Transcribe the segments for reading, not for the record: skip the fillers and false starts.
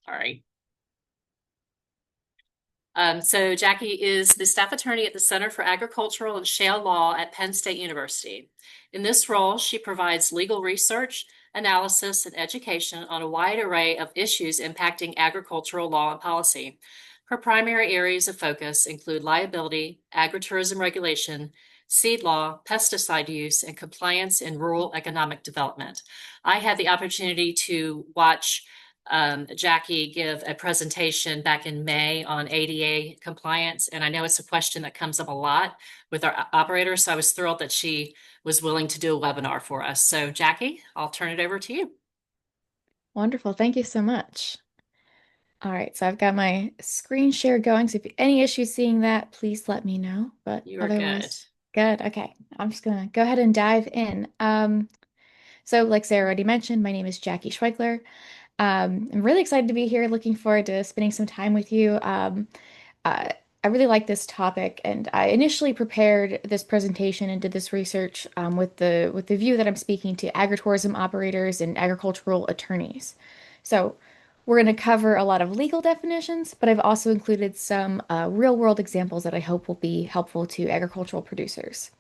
All right. So Jackie is the staff attorney at the Center for Agricultural and Shale Law at Penn State University. In this role, she provides legal research, analysis, and education on a wide array of issues impacting agricultural law and policy. Her primary areas of focus include liability, agritourism regulation, seed law, pesticide use, and compliance in rural economic development. I had the opportunity to watch Jackie give a presentation back in May on ADA compliance. And I know it's a question that comes up a lot with our operators. So I was thrilled that she was willing to do a webinar for us. So, Jackie, I'll turn it over to you. Wonderful. Thank you so much. All right, so I've got my screen share going. So if any issues seeing that, please let me know. But You are good. otherwise, good. Okay, I'm just gonna go ahead and dive in. So like Sarah already mentioned, my name is Jackie Schweichler. I'm really excited to be here. Looking forward to spending some time with you. Uh, I really like this topic, and I initially prepared this presentation and did this research with the view that I'm speaking to agritourism operators and agricultural attorneys. So we're going to cover a lot of legal definitions, but I've also included some real-world examples that I hope will be helpful to agricultural producers.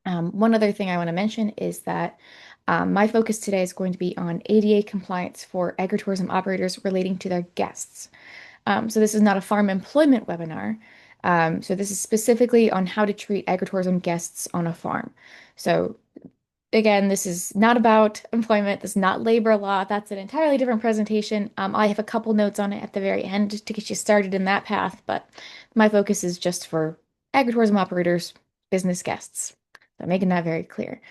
One other thing I want to mention is that my focus today is going to be on ADA compliance for agritourism operators relating to their guests. So this is not a farm employment webinar. So this is specifically on how to treat agritourism guests on a farm. So again, this is not about employment. This is not labor law. That's an entirely different presentation. I have a couple notes on it at the very end to get you started in that path, but my focus is just for agritourism operators, business guests. So making that very clear.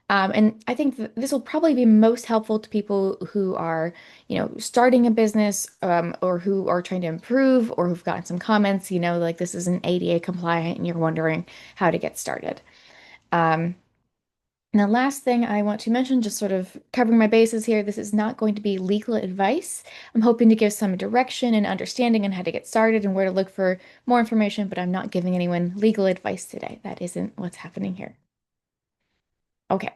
And I think this will probably be most helpful to people who are, starting a business, or who are trying to improve, or who've gotten some comments, like this isn't ADA compliant and you're wondering how to get started. Um, and the last thing I want to mention, just sort of covering my bases here, this is not going to be legal advice. I'm hoping to give some direction and understanding on how to get started and where to look for more information, but I'm not giving anyone legal advice today. That isn't what's happening here. Okay,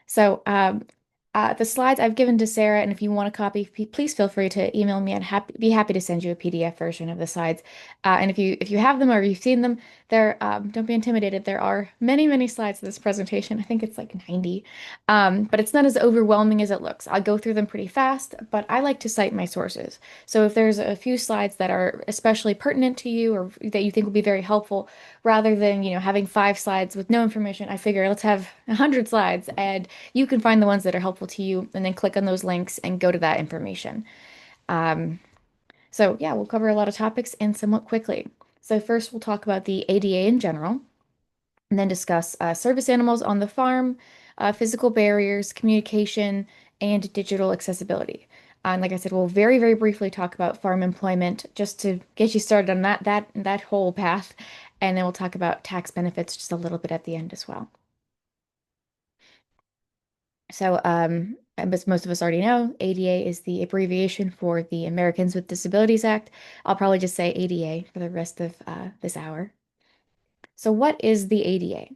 so the slides I've given to Sarah, and if you want a copy, please feel free to email me. Be happy to send you a PDF version of the slides. And if you have them or you've seen them, there don't be intimidated. There are many slides in this presentation. I think it's like 90, but it's not as overwhelming as it looks. I'll go through them pretty fast, but I like to cite my sources. So if there's a few slides that are especially pertinent to you or that you think will be very helpful, rather than, having 5 slides with no information, I figure let's have 100 slides and you can find the ones that are helpful to you and then click on those links and go to that information. Um, so yeah, we'll cover a lot of topics and somewhat quickly. So first we'll talk about the ADA in general and then discuss service animals on the farm, physical barriers, communication, and digital accessibility. And like I said, we'll very briefly talk about farm employment just to get you started on that whole path. And then we'll talk about tax benefits just a little bit at the end as well. So, as most of us already know, ADA is the abbreviation for the Americans with Disabilities Act. I'll probably just say ADA for the rest of this hour. So, what is the ADA?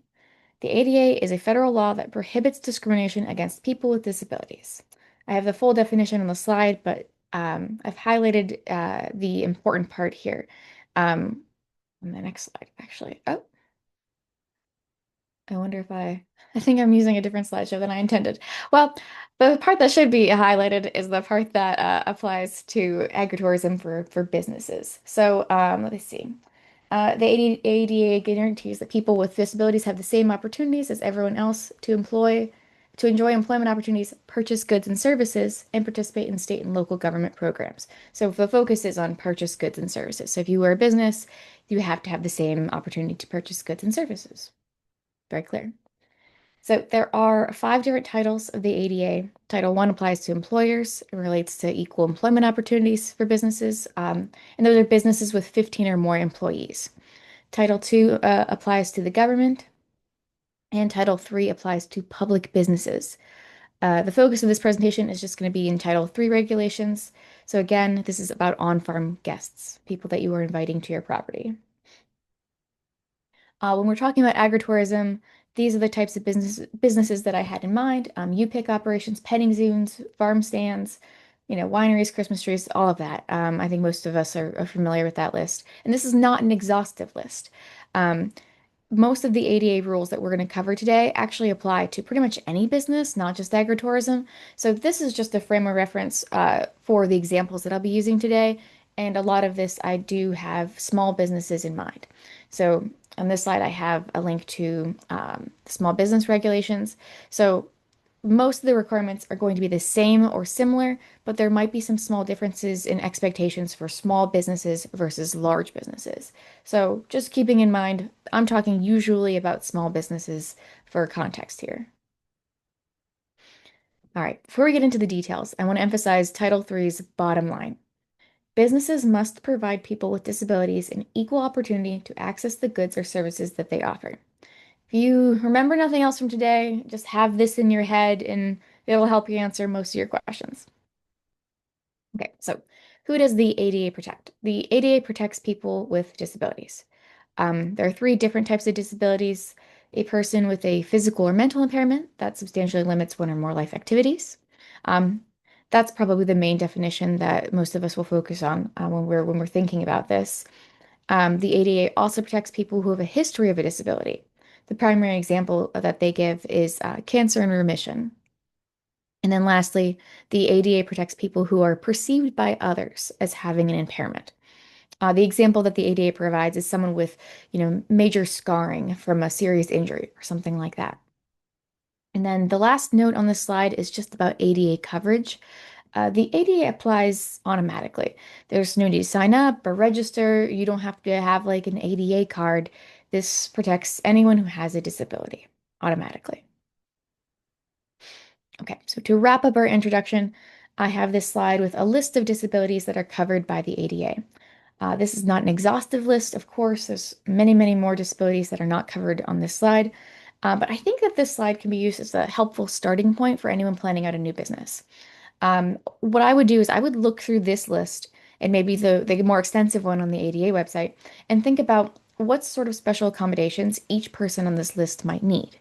The ADA is a federal law that prohibits discrimination against people with disabilities. I have the full definition on the slide, but I've highlighted the important part here um, on the next slide, actually. Oh, I wonder if I think I'm using a different slideshow than I intended. Well, the part that should be highlighted is the part that applies to agritourism for businesses. So let's see. The ADA guarantees that people with disabilities have the same opportunities as everyone else to enjoy employment opportunities, purchase goods and services, and participate in state and local government programs. So the focus is on purchase goods and services. So if you are a business, you have to have the same opportunity to purchase goods and services. Very clear. So there are 5 different titles of the ADA. Title 1 applies to employers. It relates to equal employment opportunities for businesses, and those are businesses with 15 or more employees. Title 2 applies to the government, and Title 3 applies to public businesses. The focus of this presentation is just going to be in Title 3 regulations. So again, this is about on-farm guests, people that you are inviting to your property. When we're talking about agritourism, these are the types of businesses that I had in mind. You pick operations, petting zoos, farm stands, wineries, Christmas trees, all of that. I think most of us are familiar with that list. And this is not an exhaustive list. Um, Most of the ADA rules that we're going to cover today actually apply to pretty much any business, not just agritourism. So this is just a frame of reference for the examples that I'll be using today. And a lot of this, I do have small businesses in mind. So on this slide, I have a link to small business regulations. So most of the requirements are going to be the same or similar, but there might be some small differences in expectations for small businesses versus large businesses. So just keeping in mind, I'm talking usually about small businesses for context here. All right, before we get into the details, I want to emphasize Title III's bottom line. Businesses must provide people with disabilities an equal opportunity to access the goods or services that they offer. If you remember nothing else from today, just have this in your head and it'll help you answer most of your questions. Okay, so who does the ADA protect? The ADA protects people with disabilities. There are three different types of disabilities. A person with a physical or mental impairment that substantially limits one or more life activities. Um, that's probably the main definition that most of us will focus on when we're thinking about this. The ADA also protects people who have a history of a disability. The primary example that they give is cancer in remission. And then lastly, the ADA protects people who are perceived by others as having an impairment. The example that the ADA provides is someone with, major scarring from a serious injury or something like that. And then the last note on this slide is just about ADA coverage. The ADA applies automatically. There's no need to sign up or register. You don't have to have like an ADA card. This protects anyone who has a disability automatically. Okay, so to wrap up our introduction, I have this slide with a list of disabilities that are covered by the ADA. This is not an exhaustive list, of course. There's many, many more disabilities that are not covered on this slide. But I think that this slide can be used as a helpful starting point for anyone planning out a new business. What I would do is I would look through this list and maybe the more extensive one on the ADA website and think about what sort of special accommodations each person on this list might need.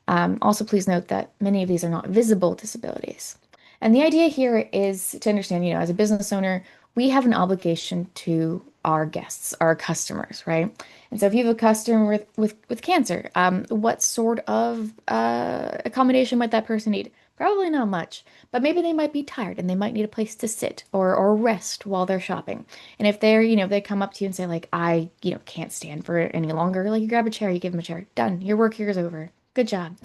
Also, please note that many of these are not visible disabilities. And the idea here is to understand, as a business owner, we have an obligation to our guests, our customers, right? And so if you have a customer with cancer, what sort of accommodation might that person need? Probably not much, but maybe they might be tired and they might need a place to sit or rest while they're shopping. And if they come up to you and say like, I, can't stand for it any longer, like you grab a chair, you give them a chair, done, your work here is over. Good job.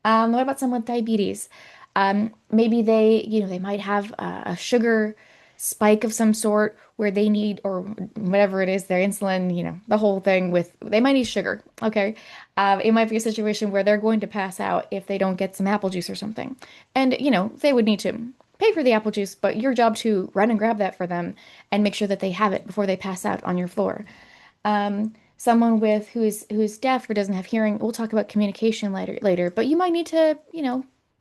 What about someone with diabetes? Maybe they might have a sugar spike of some sort where they need, or whatever it is, their insulin, the whole thing they might need sugar. Okay. It might be a situation where they're going to pass out if they don't get some apple juice or something. And, they would need to pay for the apple juice, but your job to run and grab that for them and make sure that they have it before they pass out on your floor. Someone who's deaf or doesn't have hearing, we'll talk about communication later, but you might need to,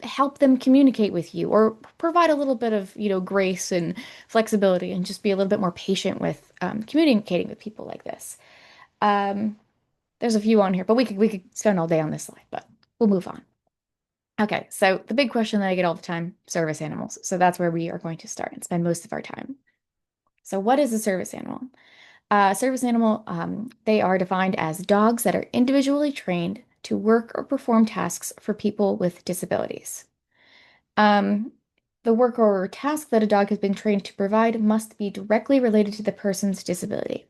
help them communicate with you or provide a little bit of, grace and flexibility and just be a little bit more patient with communicating with people like this. Um, there's a few on here, but we could spend all day on this slide, but we'll move on. Okay, so the big question that I get all the time, service animals. So that's where we are going to start and spend most of our time. So what is a service animal? Service animal, they are defined as dogs that are individually trained to work or perform tasks for people with disabilities. Um, the work or task that a dog has been trained to provide must be directly related to the person's disability.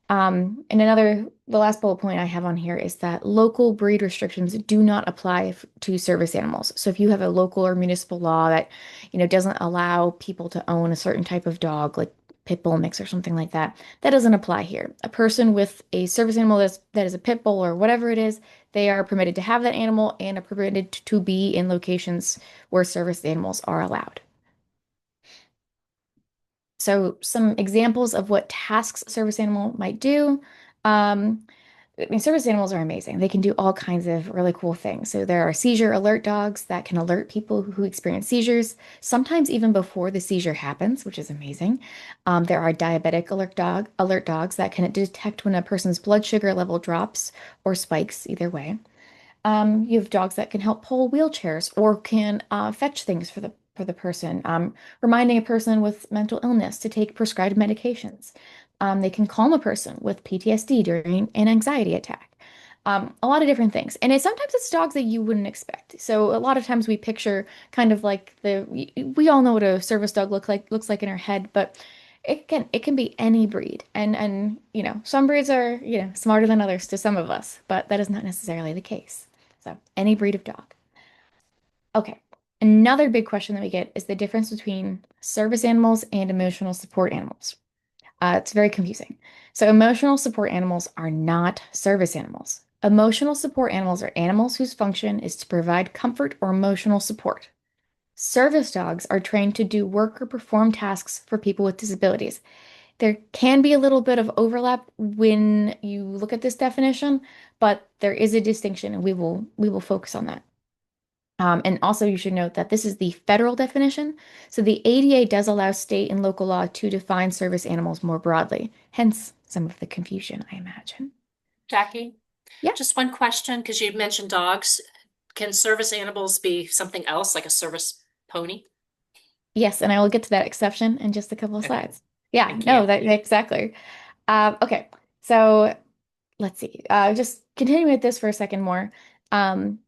And the last bullet point I have on here is that local breed restrictions do not apply to service animals. So if you have a local or municipal law that, doesn't allow people to own a certain type of dog, like pit bull mix or something like that, that doesn't apply here. A person with a service animal that is a pit bull or whatever it is, they are permitted to have that animal and are permitted to be in locations where service animals are allowed. So some examples of what tasks a service animal might do. Um, service animals are amazing. They can do all kinds of really cool things. So there are seizure alert dogs that can alert people who experience seizures, sometimes even before the seizure happens, which is amazing. There are diabetic alert dogs that can detect when a person's blood sugar level drops or spikes, either way. You have dogs that can help pull wheelchairs or can fetch things for the for the person, reminding a person with mental illness to take prescribed medications. They can calm a person with PTSD during an anxiety attack. A lot of different things. And sometimes it's dogs that you wouldn't expect. So a lot of times we picture kind of like we all know what a service dog looks like in our head, but it can be any breed. And some breeds are, smarter than others to some of us, but that is not necessarily the case. So any breed of dog. Okay. Another big question that we get is the difference between service animals and emotional support animals. It's very confusing. So, emotional support animals are not service animals. Emotional support animals are animals whose function is to provide comfort or emotional support. Service dogs are trained to do work or perform tasks for people with disabilities. There can be a little bit of overlap when you look at this definition, but there is a distinction, and we will focus on that. And also, you should note that this is the federal definition. So the ADA does allow state and local law to define service animals more broadly, hence some of the confusion, I imagine. Jackie, Yeah, just one question, because you mentioned dogs. Can service animals be something else, like a service pony? yes, and I will get to that exception in just a couple of Okay, slides. Yeah, thank you. no, that exactly. Okay, so let's see. Just continuing with this for a second more. Um,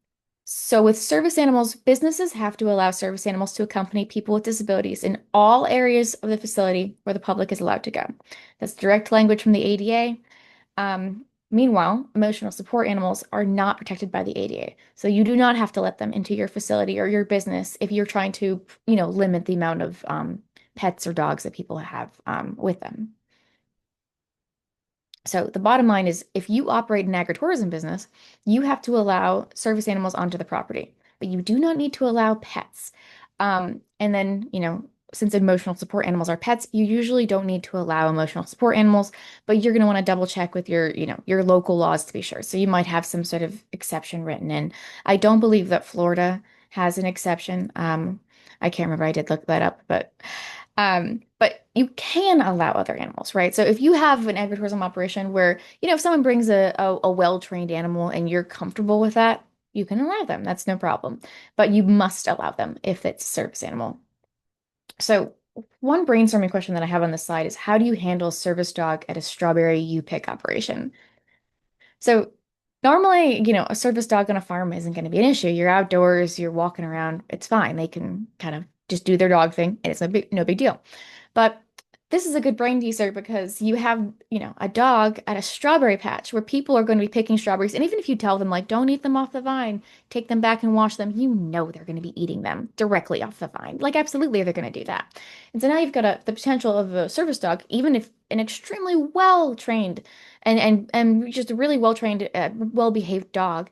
so with service animals, businesses have to allow service animals to accompany people with disabilities in all areas of the facility where the public is allowed to go. That's direct language from the ADA. Meanwhile, emotional support animals are not protected by the ADA. So you do not have to let them into your facility or your business if you're trying to, limit the amount of pets or dogs that people have with them. So the bottom line is if you operate an agritourism business, you have to allow service animals onto the property, but you do not need to allow pets. And then, since emotional support animals are pets, you usually don't need to allow emotional support animals, but you're going to want to double check with your local laws to be sure. So you might have some sort of exception written in. I don't believe that Florida has an exception. I can't remember. I did look that up, but you can allow other animals, right? So if you have an agritourism operation where, if someone brings a well-trained animal and you're comfortable with that, you can allow them. That's no problem. But you must allow them if it's a service animal. So one brainstorming question that I have on this slide is how do you handle service dog at a strawberry U-pick operation? So normally, a service dog on a farm isn't going to be an issue. You're outdoors, you're walking around, it's fine. They can kind of just do their dog thing, and it's no big deal. But this is a good brain teaser because you have, a dog at a strawberry patch where people are going to be picking strawberries. And even if you tell them, like, don't eat them off the vine, take them back and wash them, they're going to be eating them directly off the vine. Like, absolutely, they're going to do that. And so now you've got the potential of a service dog, even if an extremely well trained and just a really well trained, well behaved dog,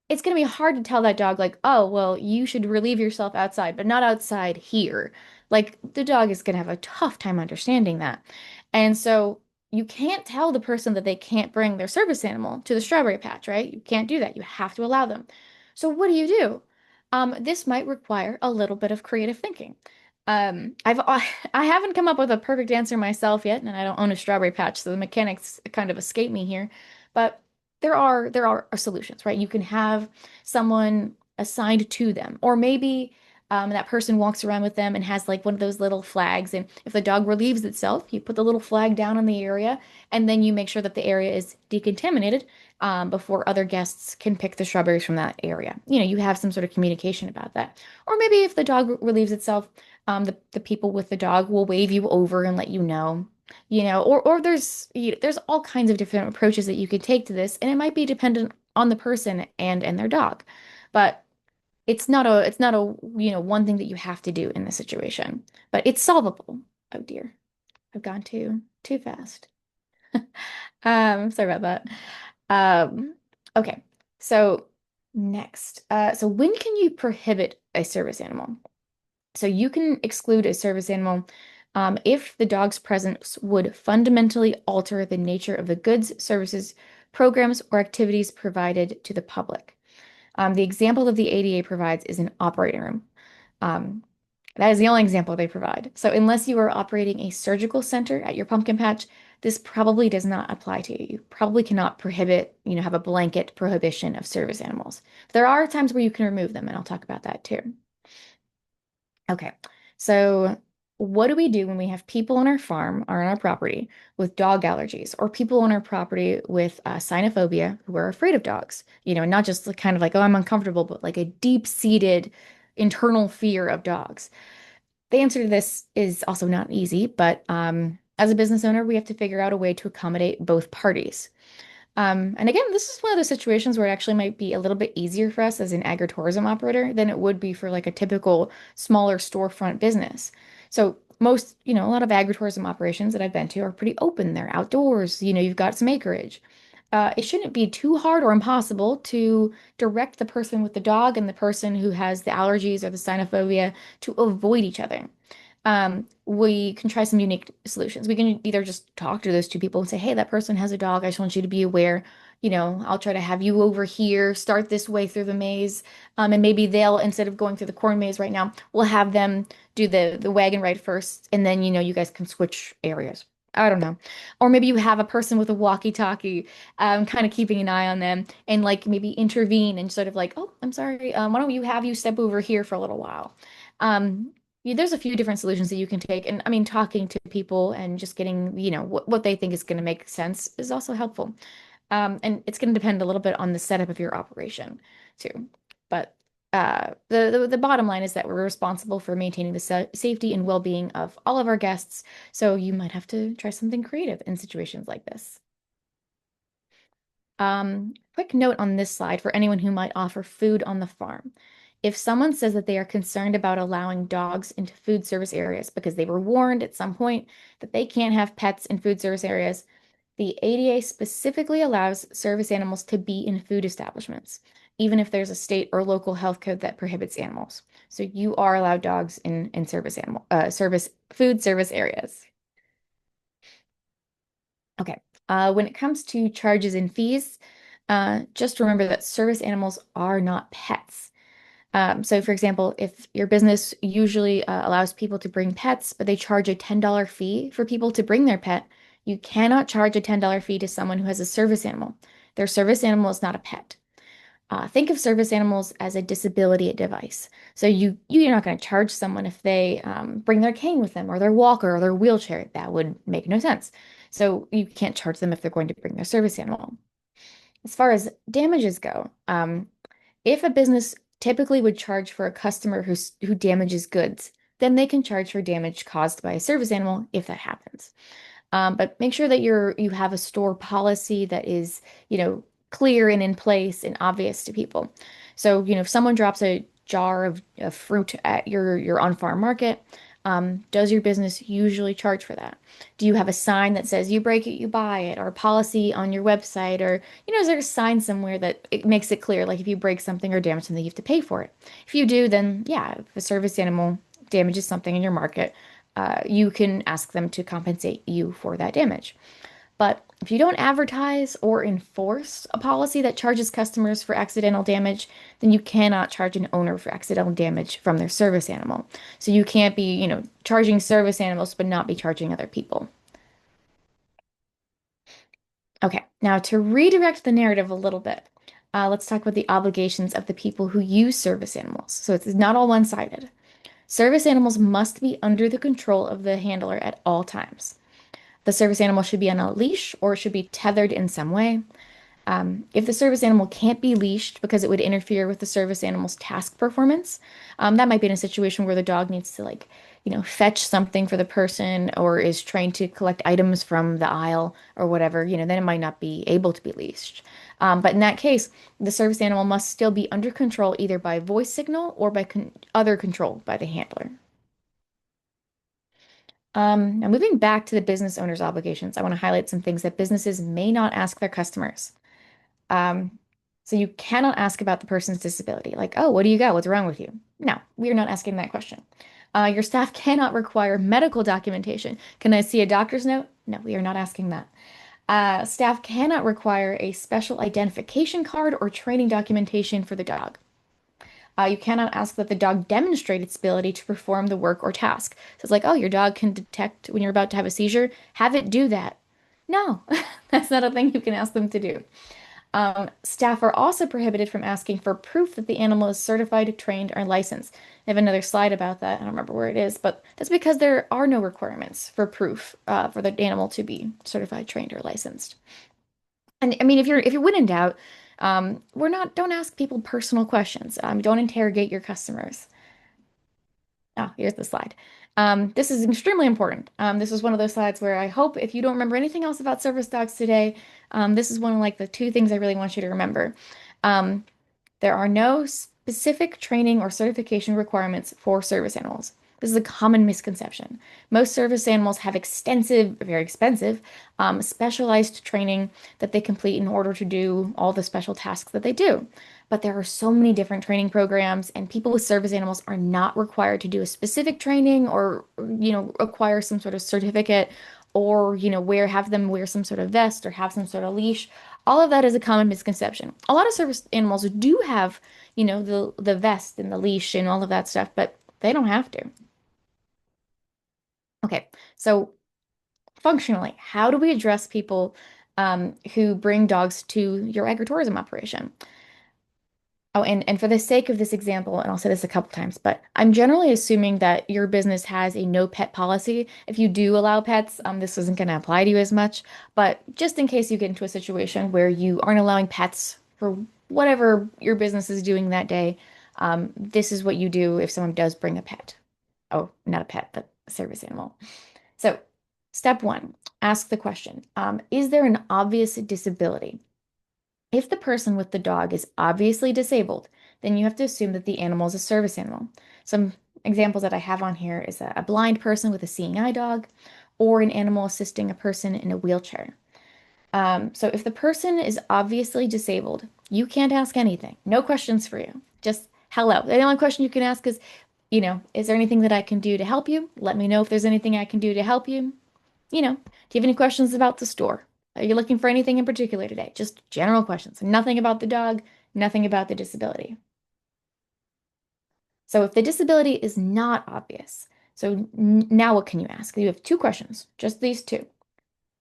it's going to be hard to tell that dog, like, oh, well, you should relieve yourself outside, but not outside here. Like, the dog is going to have a tough time understanding that. And so you can't tell the person that they can't bring their service animal to the strawberry patch, right? You can't do that. You have to allow them. So what do you do? This might require a little bit of creative thinking. I haven't come up with a perfect answer myself yet, and I don't own a strawberry patch, so the mechanics kind of escape me here. But there are solutions, right? You can have someone assigned to them, or maybe that person walks around with them and has like one of those little flags. And if the dog relieves itself, you put the little flag down in the area, and then you make sure that the area is decontaminated before other guests can pick the strawberries from that area. You have some sort of communication about that. Or maybe if the dog relieves itself, the people with the dog will wave you over and let you know. Or there's all kinds of different approaches that you could take to this, and it might be dependent on the person and their dog. But it's not a one thing that you have to do in this situation. But it's solvable. Oh dear. I've gone too fast. Sorry about that. Okay. So next. So when can you prohibit a service animal? So you can exclude a service animal if the dog's presence would fundamentally alter the nature of the goods, services, programs, or activities provided to the public. The example that the ADA provides is an operating room. Um, that is the only example they provide. So unless you are operating a surgical center at your pumpkin patch, this probably does not apply to you. You probably cannot prohibit, have a blanket prohibition of service animals. There are times where you can remove them, and I'll talk about that too. Okay. So what do we do when we have people on our farm or on our property with dog allergies or people on our property with cynophobia who are afraid of dogs? Not just kind of like, oh, I'm uncomfortable, but like a deep-seated internal fear of dogs. The answer to this is also not easy, but as a business owner, we have to figure out a way to accommodate both parties. And again, this is one of those situations where it actually might be a little bit easier for us as an agritourism operator than it would be for like a typical smaller storefront business. So a lot of agritourism operations that I've been to are pretty open. They're outdoors, you've got some acreage. It shouldn't be too hard or impossible to direct the person with the dog and the person who has the allergies or the cynophobia to avoid each other. We can try some unique solutions. We can either just talk to those two people and say, hey, that person has a dog. I just want you to be aware. I'll try to have you over here, start this way through the maze. And maybe they'll, instead of going through the corn maze right now, we'll have them do the wagon ride first. And then, you guys can switch areas. I don't know. Or maybe you have a person with a walkie-talkie, kind of keeping an eye on them and like maybe intervene and sort of like, oh, I'm sorry. Why don't you have you step over here for a little while? Um, there's a few different solutions that you can take. And I mean, talking to people and just getting, what they think is going to make sense is also helpful. And it's going to depend a little bit on the setup of your operation too. But the bottom line is that we're responsible for maintaining the safety and well-being of all of our guests. So you might have to try something creative in situations like this. Quick note on this slide for anyone who might offer food on the farm. If someone says that they are concerned about allowing dogs into food service areas because they were warned at some point that they can't have pets in food service areas, the ADA specifically allows service animals to be in food establishments, even if there's a state or local health code that prohibits animals. So you are allowed dogs in service food service areas. Okay. When it comes to charges and fees, just remember that service animals are not pets. So, for example, if your business usually allows people to bring pets, but they charge a $10 fee for people to bring their pet, you cannot charge a $10 fee to someone who has a service animal. Their service animal is not a pet. Think of service animals as a disability device. So you're not going to charge someone if they bring their cane with them or their walker or their wheelchair. That would make no sense. So you can't charge them if they're going to bring their service animal. As far as damages go, if a business typically would charge for a customer who damages goods, then they can charge for damage caused by a service animal if that happens. But make sure that you have a store policy that is, clear and in place and obvious to people. So, if someone drops a jar of fruit at your on-farm market, does your business usually charge for that? Do you have a sign that says you break it, you buy it, or a policy on your website, or is there a sign somewhere that it makes it clear, like if you break something or damage something, you have to pay for it? If you do, then yeah, if a service animal damages something in your market, you can ask them to compensate you for that damage. But if you don't advertise or enforce a policy that charges customers for accidental damage, then you cannot charge an owner for accidental damage from their service animal. So you can't be, charging service animals but not be charging other people. Okay, now to redirect the narrative a little bit, let's talk about the obligations of the people who use service animals. So it's not all one-sided. Service animals must be under the control of the handler at all times. The service animal should be on a leash or should be tethered in some way. If the service animal can't be leashed because it would interfere with the service animal's task performance, that might be in a situation where the dog needs to, like, fetch something for the person or is trained to collect items from the aisle or whatever, then it might not be able to be leashed. But in that case, the service animal must still be under control either by voice signal or by other control by the handler. Now, moving back to the business owner's obligations, I want to highlight some things that businesses may not ask their customers. Um, so you cannot ask about the person's disability, like, oh, what do you got? What's wrong with you? No, we are not asking that question. Your staff cannot require medical documentation. Can I see a doctor's note? No, we are not asking that. Staff cannot require a special identification card or training documentation for the dog. You cannot ask that the dog demonstrate its ability to perform the work or task. So it's like, oh, your dog can detect when you're about to have a seizure. Have it do that. No, that's not a thing you can ask them to do. Staff are also prohibited from asking for proof that the animal is certified, trained, or licensed. I have another slide about that. I don't remember where it is, but that's because there are no requirements for proof for the animal to be certified, trained, or licensed. And I mean, if you're when in doubt, we're not don't ask people personal questions. Don't interrogate your customers. Oh, here's the slide. This is extremely important. This is one of those slides where I hope if you don't remember anything else about service dogs today, this is one of like the two things I really want you to remember. Um, there are no specific training or certification requirements for service animals. This is a common misconception. Most service animals have extensive, very expensive, specialized training that they complete in order to do all the special tasks that they do. But there are so many different training programs, and people with service animals are not required to do a specific training or, acquire some sort of certificate or, have them wear some sort of vest or have some sort of leash. All of that is a common misconception. A lot of service animals do have, the vest and the leash and all of that stuff, but they don't have to. Okay, so functionally, how do we address people who bring dogs to your agritourism operation? Oh, and for the sake of this example, and I'll say this a couple times, but I'm generally assuming that your business has a no pet policy. If you do allow pets, this isn't going to apply to you as much. But just in case you get into a situation where you aren't allowing pets for whatever your business is doing that day, this is what you do if someone does bring a pet. Oh, not a pet, but a service animal. So, step one, ask the question, is there an obvious disability? If the person with the dog is obviously disabled, then you have to assume that the animal is a service animal. Some examples that I have on here is a blind person with a seeing eye dog or an animal assisting a person in a wheelchair. So if the person is obviously disabled, you can't ask anything. No questions for you. Just hello. The only question you can ask is, is there anything that I can do to help you? Let me know if there's anything I can do to help you. Do you have any questions about the store? Are you looking for anything in particular today? Just general questions. Nothing about the dog, nothing about the disability. So if the disability is not obvious, so now what can you ask? You have two questions, just these two.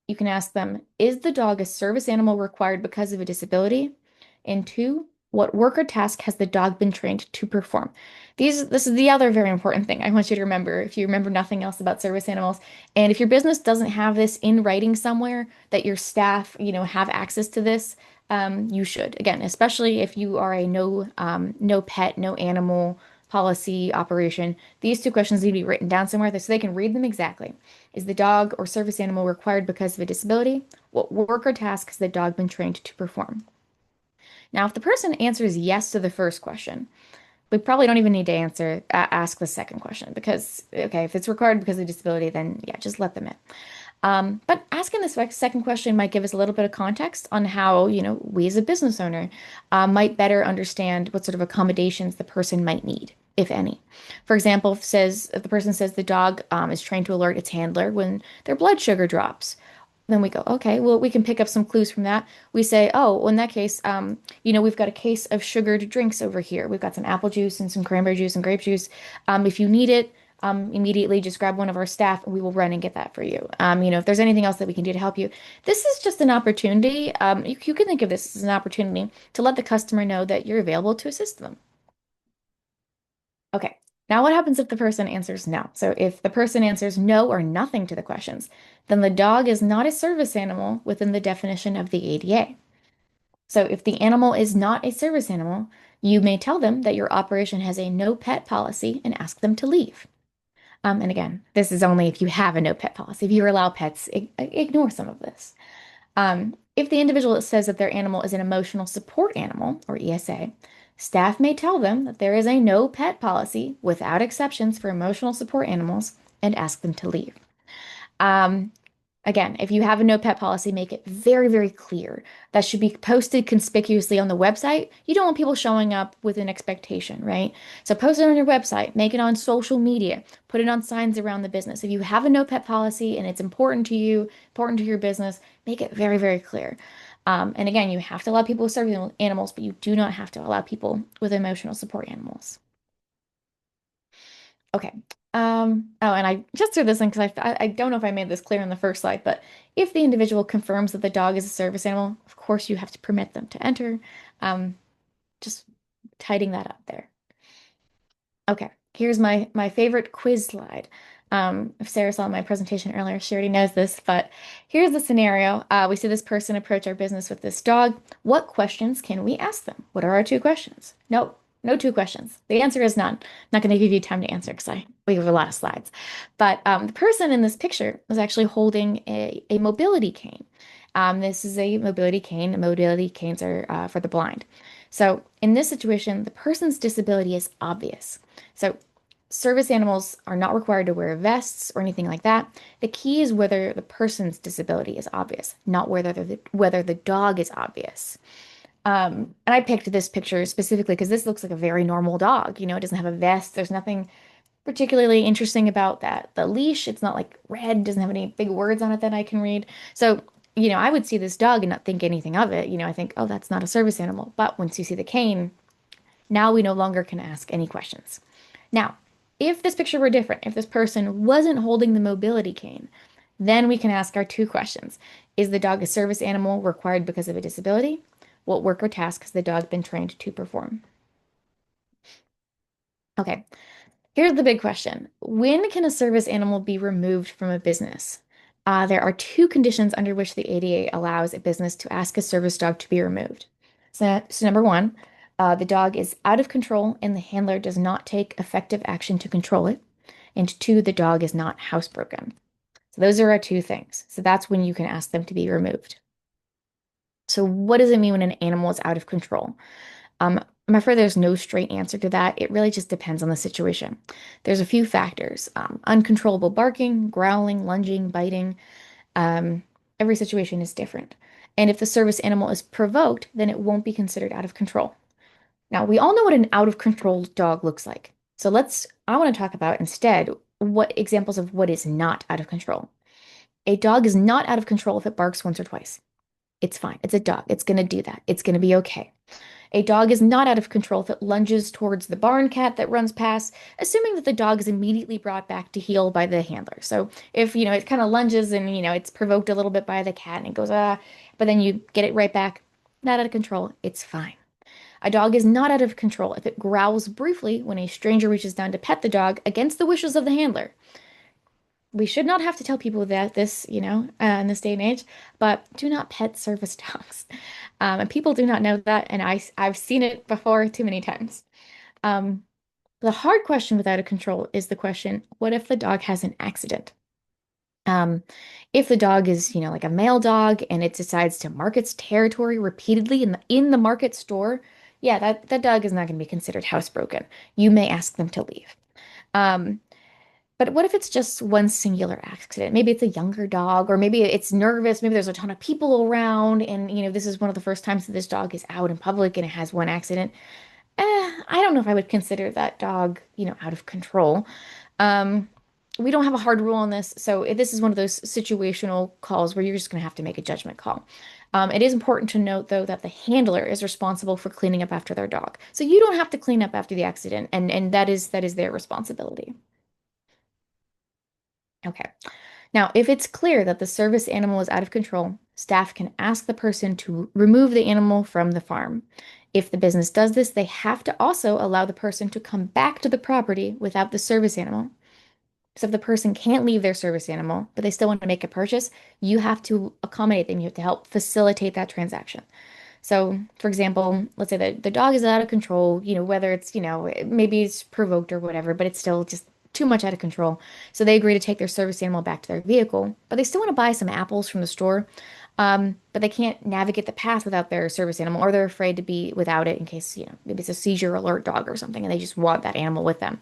You can ask them, is the dog a service animal required because of a disability? And two, what work or task has the dog been trained to perform? This is the other very important thing I want you to remember if you remember nothing else about service animals. And if your business doesn't have this in writing somewhere that your staff, have access to this, you should. Again, especially if you are a no pet, no animal policy operation, these two questions need to be written down somewhere so they can read them exactly. Is the dog or service animal required because of a disability? What work or task has the dog been trained to perform? Now, if the person answers yes to the first question, we probably don't even need to ask the second question because, okay, if it's required because of disability, then yeah, just let them in. But asking this second question might give us a little bit of context on how, we as a business owner might better understand what sort of accommodations the person might need, if any. For example, if the person says the dog is trained to alert its handler when their blood sugar drops. Then we go, okay, well, we can pick up some clues from that. We say, oh, well, in that case, we've got a case of sugared drinks over here. We've got some apple juice and some cranberry juice and grape juice. If you need it, immediately just grab one of our staff and we will run and get that for you. If there's anything else that we can do to help you, this is just an opportunity. You can think of this as an opportunity to let the customer know that you're available to assist them. Okay. Now, what happens if the person answers no? So, if the person answers no or nothing to the questions, then the dog is not a service animal within the definition of the ADA. So, if the animal is not a service animal, you may tell them that your operation has a no pet policy and ask them to leave. And again, this is only if you have a no pet policy. If you allow pets, ignore some of this. If the individual says that their animal is an emotional support animal, or ESA, staff may tell them that there is a no pet policy without exceptions for emotional support animals and ask them to leave. Um, Again, if you have a no pet policy, make it very, very clear. That should be posted conspicuously on the website. You don't want people showing up with an expectation, right? So post it on your website, make it on social media, put it on signs around the business. If you have a no pet policy and it's important to you, important to your business, make it very, very clear. And again, you have to allow people with service animals, but you do not have to allow people with emotional support animals. Okay. Oh, and I just threw this in because I don't know if I made this clear in the first slide, but if the individual confirms that the dog is a service animal, of course you have to permit them to enter. Um, just tidying that up there. Okay, here's my favorite quiz slide. If Sarah saw my presentation earlier, she already knows this, but here's the scenario. We see this person approach our business with this dog. What questions can we ask them? What are our two questions? No, no two questions. The answer is none. I'm not going to give you time to answer because we have a lot of slides. But the person in this picture is actually holding a mobility cane. This is a mobility cane. Mobility canes are for the blind. So in this situation, the person's disability is obvious. So service animals are not required to wear vests or anything like that. The key is whether the person's disability is obvious, not whether the dog is obvious. And I picked this picture specifically because this looks like a very normal dog. It doesn't have a vest. There's nothing particularly interesting about that. The leash, it's not like red, doesn't have any big words on it that I can read. So, I would see this dog and not think anything of it. I think, oh, that's not a service animal. But once you see the cane, now we no longer can ask any questions. Now, if this picture were different, if this person wasn't holding the mobility cane, then we can ask our two questions. Is the dog a service animal required because of a disability? What work or task has the dog been trained to perform? Okay, here's the big question. When can a service animal be removed from a business? There are two conditions under which the ADA allows a business to ask a service dog to be removed. So number one, the dog is out of control and the handler does not take effective action to control it. And two, the dog is not housebroken. So those are our two things. So that's when you can ask them to be removed. So what does it mean when an animal is out of control? I'm afraid there's no straight answer to that. It really just depends on the situation. There's a few factors, uncontrollable barking, growling, lunging, biting. Um, every situation is different. And if the service animal is provoked, then it won't be considered out of control. Now, we all know what an out of control dog looks like. So I want to talk about instead what examples of what is not out of control. A dog is not out of control if it barks once or twice. It's fine. It's a dog. It's going to do that. It's going to be okay. A dog is not out of control if it lunges towards the barn cat that runs past, assuming that the dog is immediately brought back to heel by the handler. So if, it kind of lunges and, it's provoked a little bit by the cat and it goes, but then you get it right back, not out of control, it's fine. A dog is not out of control if it growls briefly when a stranger reaches down to pet the dog against the wishes of the handler. We should not have to tell people that in this day and age, but do not pet service dogs. And people do not know that, and I've seen it before too many times. Um, the hard question with out of control is the question, what if the dog has an accident? Um, if the dog is, like a male dog and it decides to mark its territory repeatedly in the market store, yeah, that dog is not going to be considered housebroken. You may ask them to leave. Um, but what if it's just one singular accident? Maybe it's a younger dog, or maybe it's nervous. Maybe there's a ton of people around, and this is one of the first times that this dog is out in public and it has one accident. I don't know if I would consider that dog, out of control. Um, we don't have a hard rule on this, so this is one of those situational calls where you're just going to have to make a judgment call. It is important to note, though, that the handler is responsible for cleaning up after their dog, so you don't have to clean up after the accident, and that is their responsibility. Okay. Now, if it's clear that the service animal is out of control, staff can ask the person to remove the animal from the farm. If the business does this, they have to also allow the person to come back to the property without the service animal. So if the person can't leave their service animal, but they still want to make a purchase, you have to accommodate them. You have to help facilitate that transaction. So, for example, let's say that the dog is out of control, whether it's, maybe it's provoked or whatever, but it's still just too much out of control. So they agree to take their service animal back to their vehicle, but they still want to buy some apples from the store. But they can't navigate the path without their service animal, or they're afraid to be without it in case, maybe it's a seizure alert dog or something, and they just want that animal with them.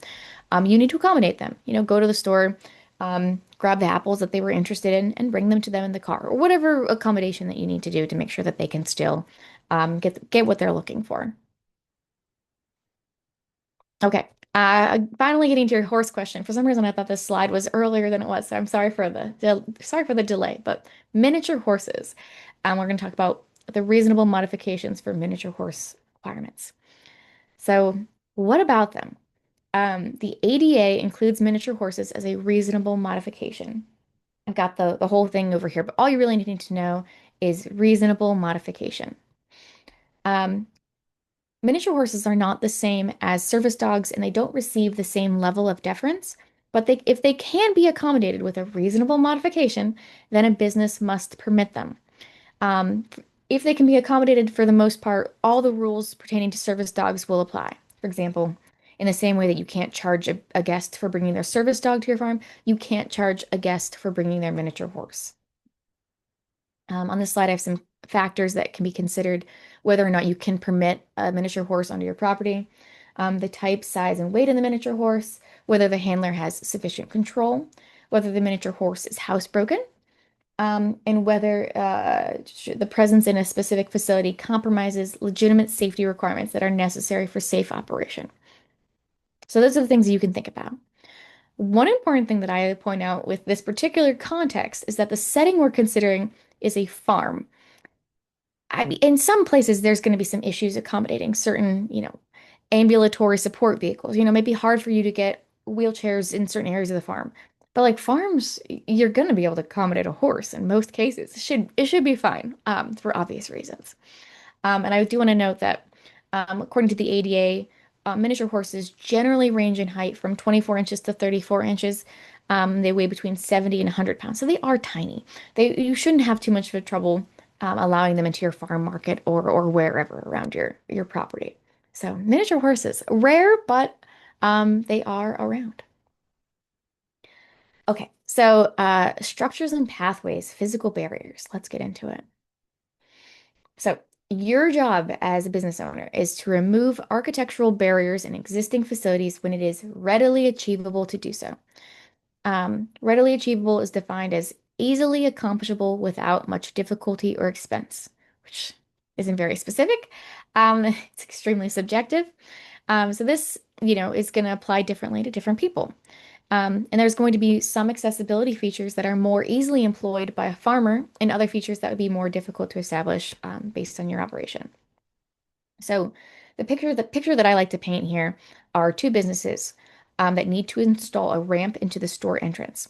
You need to accommodate them. Go to the store, grab the apples that they were interested in, and bring them to them in the car, or whatever accommodation that you need to do to make sure that they can still get what they're looking for. Okay. Finally getting to your horse question. For some reason, I thought this slide was earlier than it was, so I'm sorry for the delay. But miniature horses, we're going to talk about the reasonable modifications for miniature horse requirements. So, what about them? The ADA includes miniature horses as a reasonable modification. I've got the whole thing over here, but all you really need to know is reasonable modification. Um, Miniature horses are not the same as service dogs and they don't receive the same level of deference, but if they can be accommodated with a reasonable modification, then a business must permit them. Um, if they can be accommodated for the most part, all the rules pertaining to service dogs will apply. For example, in the same way that you can't charge a guest for bringing their service dog to your farm, you can't charge a guest for bringing their miniature horse. On this slide, I have some factors that can be considered whether or not you can permit a miniature horse onto your property. The type, size, and weight of the miniature horse, whether the handler has sufficient control, whether the miniature horse is housebroken, and whether the presence in a specific facility compromises legitimate safety requirements that are necessary for safe operation. So those are the things you can think about. One important thing that I point out with this particular context is that the setting we're considering is a farm. I mean, in some places, there's going to be some issues accommodating certain, ambulatory support vehicles. It might be hard for you to get wheelchairs in certain areas of the farm. But like farms, you're going to be able to accommodate a horse in most cases. It should be fine, for obvious reasons. And I do want to note that, according to the ADA, miniature horses generally range in height from 24 inches to 34 inches. They weigh between 70 and 100 pounds, so they are tiny. You shouldn't have too much of a trouble allowing them into your farm market or wherever around your property. So miniature horses, rare, but they are around. Okay, so structures and pathways, physical barriers. Let's get into it. So, your job as a business owner is to remove architectural barriers in existing facilities when it is readily achievable to do so. Readily achievable is defined as easily accomplishable without much difficulty or expense, which isn't very specific. It's extremely subjective. So this, is going to apply differently to different people. And there's going to be some accessibility features that are more easily employed by a farmer and other features that would be more difficult to establish based on your operation. So the picture that I like to paint here are two businesses that need to install a ramp into the store entrance.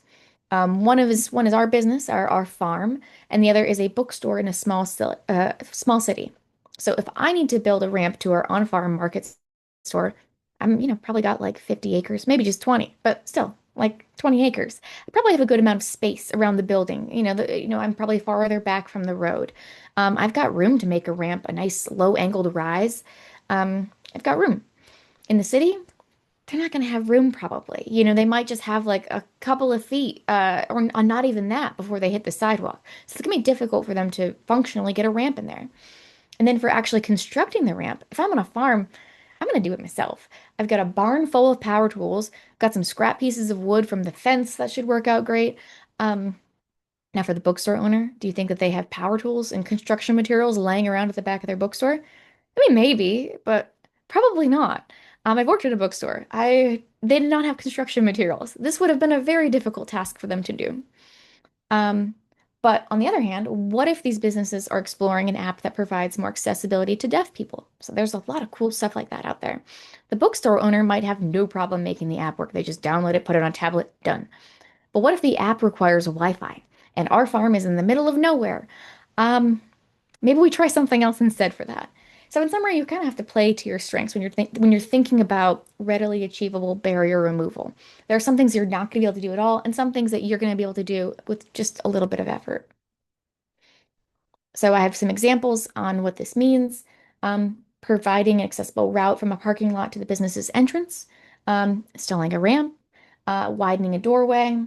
One is our business, our farm, and the other is a bookstore in a small city. So if I need to build a ramp to our on-farm market store, I'm, probably got like 50 acres, maybe just 20, but still like 20 acres. I probably have a good amount of space around the building. I'm probably farther back from the road. I've got room to make a ramp, a nice low-angled rise. I've got room. In the city, they're not going to have room probably. They might just have like a couple of feet or not even that before they hit the sidewalk. So it's going to be difficult for them to functionally get a ramp in there. And then for actually constructing the ramp, if I'm on a farm, I'm going to do it myself. I've got a barn full of power tools, got some scrap pieces of wood from the fence that should work out great. Um, Now for the bookstore owner, do you think that they have power tools and construction materials laying around at the back of their bookstore? I mean, maybe, but probably not. I've worked at a bookstore. They did not have construction materials. This would have been a very difficult task for them to do. Um, but on the other hand, what if these businesses are exploring an app that provides more accessibility to deaf people? So there's a lot of cool stuff like that out there. The bookstore owner might have no problem making the app work. They just download it, put it on a tablet, done. But what if the app requires Wi-Fi and our farm is in the middle of nowhere? Um, Maybe we try something else instead for that. So in summary, you kind of have to play to your strengths when you're thinking about readily achievable barrier removal. There are some things you're not going to be able to do at all, and some things that you're going to be able to do with just a little bit of effort. So I have some examples on what this means. Providing an accessible route from a parking lot to the business's entrance, installing a ramp, widening a doorway,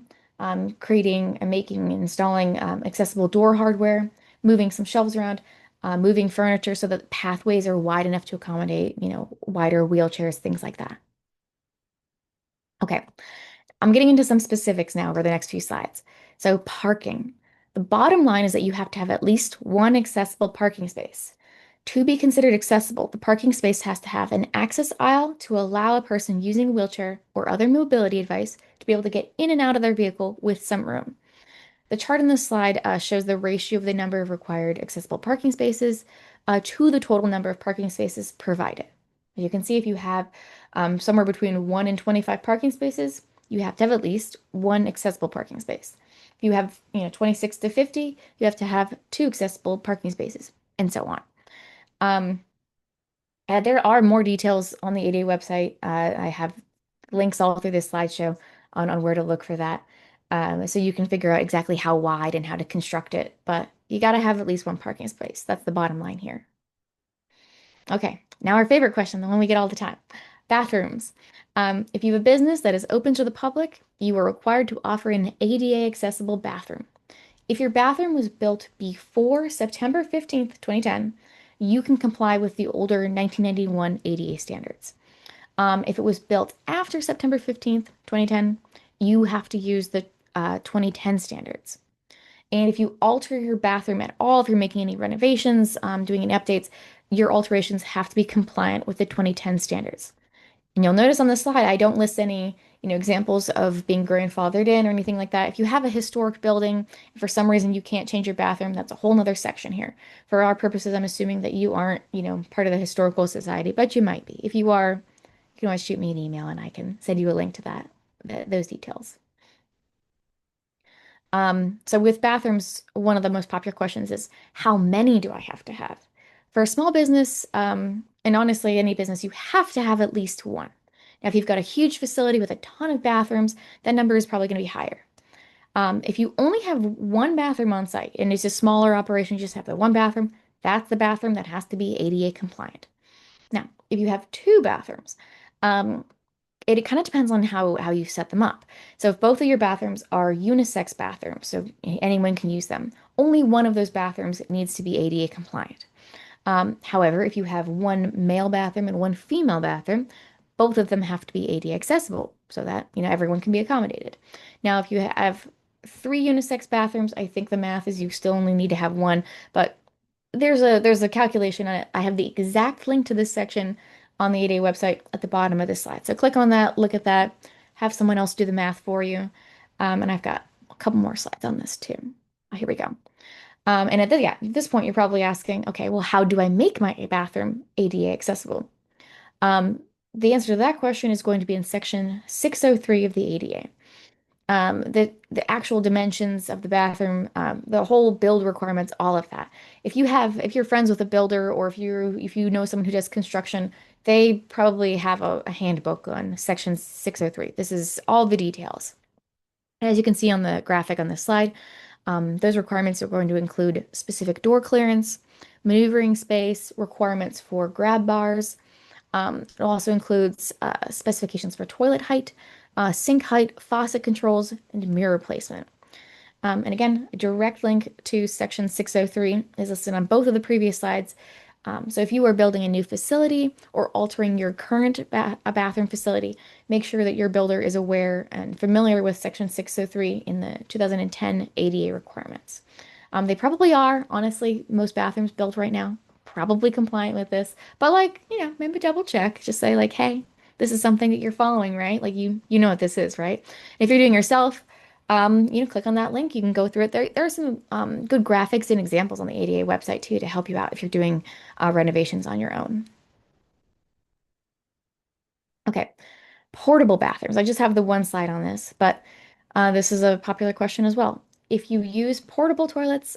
creating and making and installing accessible door hardware, moving some shelves around, moving furniture so that pathways are wide enough to accommodate, wider wheelchairs, things like that. Okay, I'm getting into some specifics now over the next few slides. So parking. The bottom line is that you have to have at least one accessible parking space. To be considered accessible, the parking space has to have an access aisle to allow a person using a wheelchair or other mobility device to be able to get in and out of their vehicle with some room. The chart on this slide shows the ratio of the number of required accessible parking spaces to the total number of parking spaces provided. As you can see, if you have somewhere between 1 and 25 parking spaces, you have to have at least one accessible parking space. If you have, 26 to 50, you have to have two accessible parking spaces, and so on. Um, there are more details on the ADA website. I have links all through this slideshow on where to look for that. So you can figure out exactly how wide and how to construct it. But you got to have at least one parking space. That's the bottom line here. Okay, now our favorite question, the one we get all the time. Bathrooms. If you have a business that is open to the public, you are required to offer an ADA accessible bathroom. If your bathroom was built before September 15th, 2010, you can comply with the older 1991 ADA standards. If it was built after September 15th, 2010, you have to use the 2010 standards. And if you alter your bathroom at all, if you're making any renovations, doing any updates, your alterations have to be compliant with the 2010 standards. And you'll notice on the slide, I don't list any, examples of being grandfathered in or anything like that. If you have a historic building, if for some reason you can't change your bathroom, that's a whole nother section here. For our purposes, I'm assuming that you aren't, part of the historical society, but you might be. If you are, you can always shoot me an email and I can send you a link to those details. So with bathrooms, one of the most popular questions is how many do I have to have? For a small business, and honestly, any business, you have to have at least one. Now, if you've got a huge facility with a ton of bathrooms, that number is probably going to be higher. If you only have one bathroom on site and it's a smaller operation, you just have the one bathroom, that's the bathroom that has to be ADA compliant. Now, if you have two bathrooms, um, it kind of depends on how you set them up. So if both of your bathrooms are unisex bathrooms, so anyone can use them, only one of those bathrooms needs to be ADA compliant. However, if you have one male bathroom and one female bathroom, both of them have to be ADA accessible so that, everyone can be accommodated. Now, if you have three unisex bathrooms, I think the math is you still only need to have one, but there's a calculation on it. I have the exact link to this section on the ADA website at the bottom of this slide. So click on that, look at that, have someone else do the math for you. And I've got a couple more slides on this too. Here we go. And at this point, you're probably asking, okay, well, how do I make my bathroom ADA accessible? The answer to that question is going to be in section 603 of the ADA. The actual dimensions of the bathroom, the whole build requirements, all of that. If you're friends with a builder or if you know someone who does construction, they probably have a handbook on section 603. This is all the details. And as you can see on the graphic on this slide, those requirements are going to include specific door clearance, maneuvering space, requirements for grab bars. It also includes specifications for toilet height, sink height, faucet controls, and mirror placement. And again, a direct link to section 603 is listed on both of the previous slides. So if you are building a new facility or altering your current bathroom facility, make sure that your builder is aware and familiar with section 603 in the 2010 ADA requirements. They probably are, honestly, most bathrooms built right now, probably compliant with this, but maybe double check, just say hey, this is something that you're following, right? You know what this is, right? If you're doing yourself, click on that link. You can go through it. There are some good graphics and examples on the ADA website too to help you out if you're doing renovations on your own. Okay, portable bathrooms. I just have the one slide on this, but this is a popular question as well. If you use portable toilets,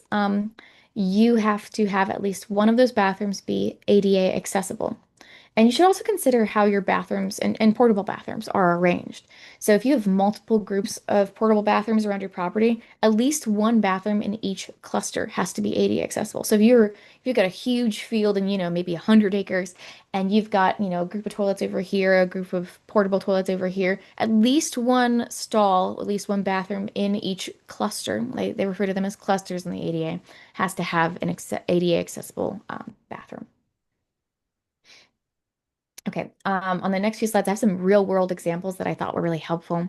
you have to have at least one of those bathrooms be ADA accessible. And you should also consider how your bathrooms and portable bathrooms are arranged. So if you have multiple groups of portable bathrooms around your property, at least one bathroom in each cluster has to be ADA accessible. So if you've got a huge field and maybe 100 acres and you've got a group of toilets over here, a group of portable toilets over here, at least one stall, at least one bathroom in each cluster, they refer to them as clusters in the ADA, has to have an ADA accessible bathroom. Okay, on the next few slides, I have some real world examples that I thought were really helpful.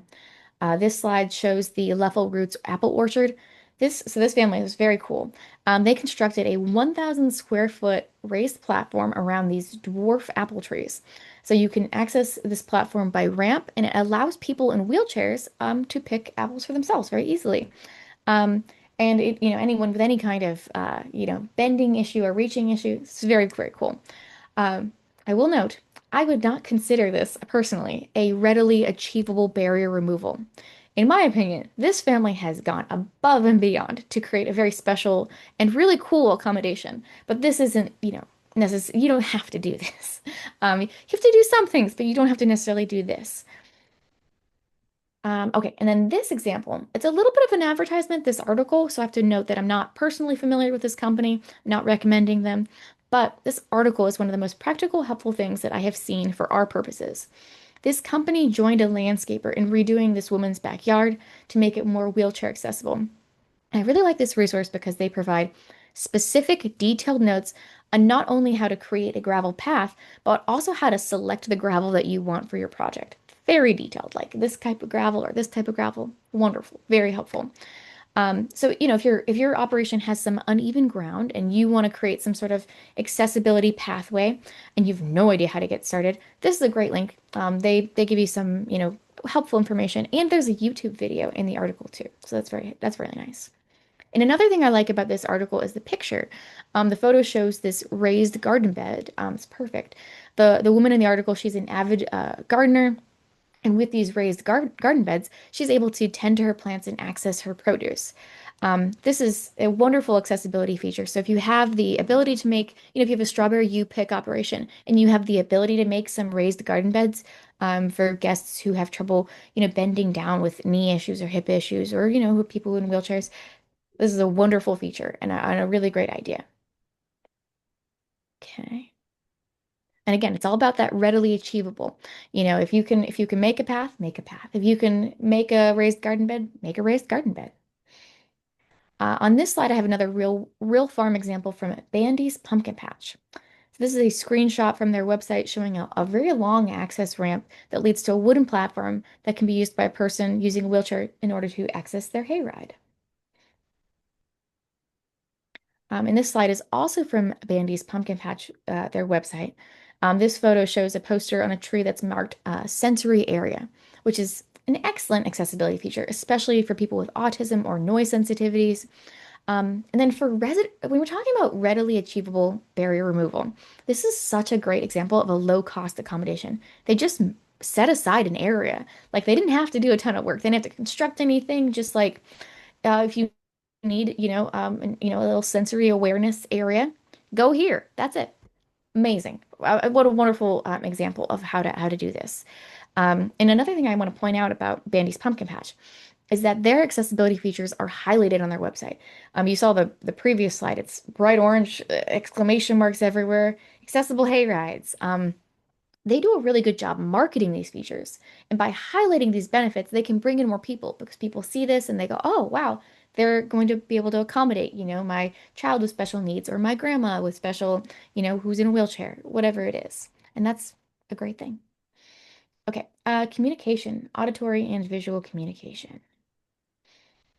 This slide shows the Leffel Roots apple orchard. This family was very cool. They constructed a 1,000 square foot raised platform around these dwarf apple trees. So you can access this platform by ramp, and it allows people in wheelchairs to pick apples for themselves very easily. Um, and anyone with any kind of bending issue or reaching issue, it's very, very cool. Um, I will note, I would not consider this personally a readily achievable barrier removal. In my opinion, this family has gone above and beyond to create a very special and really cool accommodation. But this isn't, necessary. You don't have to do this. You have to do some things, but you don't have to necessarily do this. Okay, and then this example, it's a little bit of an advertisement, this article, so I have to note that I'm not personally familiar with this company, not recommending them, but this article is one of the most practical, helpful things that I have seen for our purposes. This company joined a landscaper in redoing this woman's backyard to make it more wheelchair accessible. I really like this resource because they provide specific, detailed notes on not only how to create a gravel path, but also how to select the gravel that you want for your project. Very detailed, like this type of gravel or this type of gravel. Wonderful, very helpful. So if your operation has some uneven ground and you want to create some sort of accessibility pathway and you've no idea how to get started, this is a great link. They give you some helpful information, and there's a YouTube video in the article too. So that's really nice. And another thing I like about this article is the picture. The photo shows this raised garden bed. It's perfect. The woman in the article, she's an avid gardener, and with these raised garden beds, she's able to tend to her plants and access her produce. This is a wonderful accessibility feature. So if you have the ability to make, if you have a strawberry you pick operation and you have the ability to make some raised garden beds for guests who have trouble, bending down with knee issues or hip issues, or, people in wheelchairs, this is a wonderful feature and a really great idea. Okay. And again, it's all about that readily achievable. If you can make a path, make a path. If you can make a raised garden bed, make a raised garden bed. On this slide, I have another real farm example from Bandy's Pumpkin Patch. So this is a screenshot from their website showing a very long access ramp that leads to a wooden platform that can be used by a person using a wheelchair in order to access their hayride. And this slide is also from Bandy's Pumpkin Patch, their website. This photo shows a poster on a tree that's marked sensory area, which is an excellent accessibility feature, especially for people with autism or noise sensitivities. And then when we're talking about readily achievable barrier removal, this is such a great example of a low-cost accommodation. They just set aside an area. Like they didn't have to do a ton of work. They didn't have to construct anything, just like if you need, a little sensory awareness area, go here. That's it. Amazing. What a wonderful example of how to do this. And another thing I want to point out about Bandy's Pumpkin Patch is that their accessibility features are highlighted on their website. You saw the previous slide. It's bright orange, exclamation marks everywhere, accessible hay rides. They do a really good job marketing these features. And by highlighting these benefits, they can bring in more people because people see this and they go, oh, wow, they're going to be able to accommodate, my child with special needs or my grandma with special, who's in a wheelchair, whatever it is. And that's a great thing. Okay, communication, auditory and visual communication.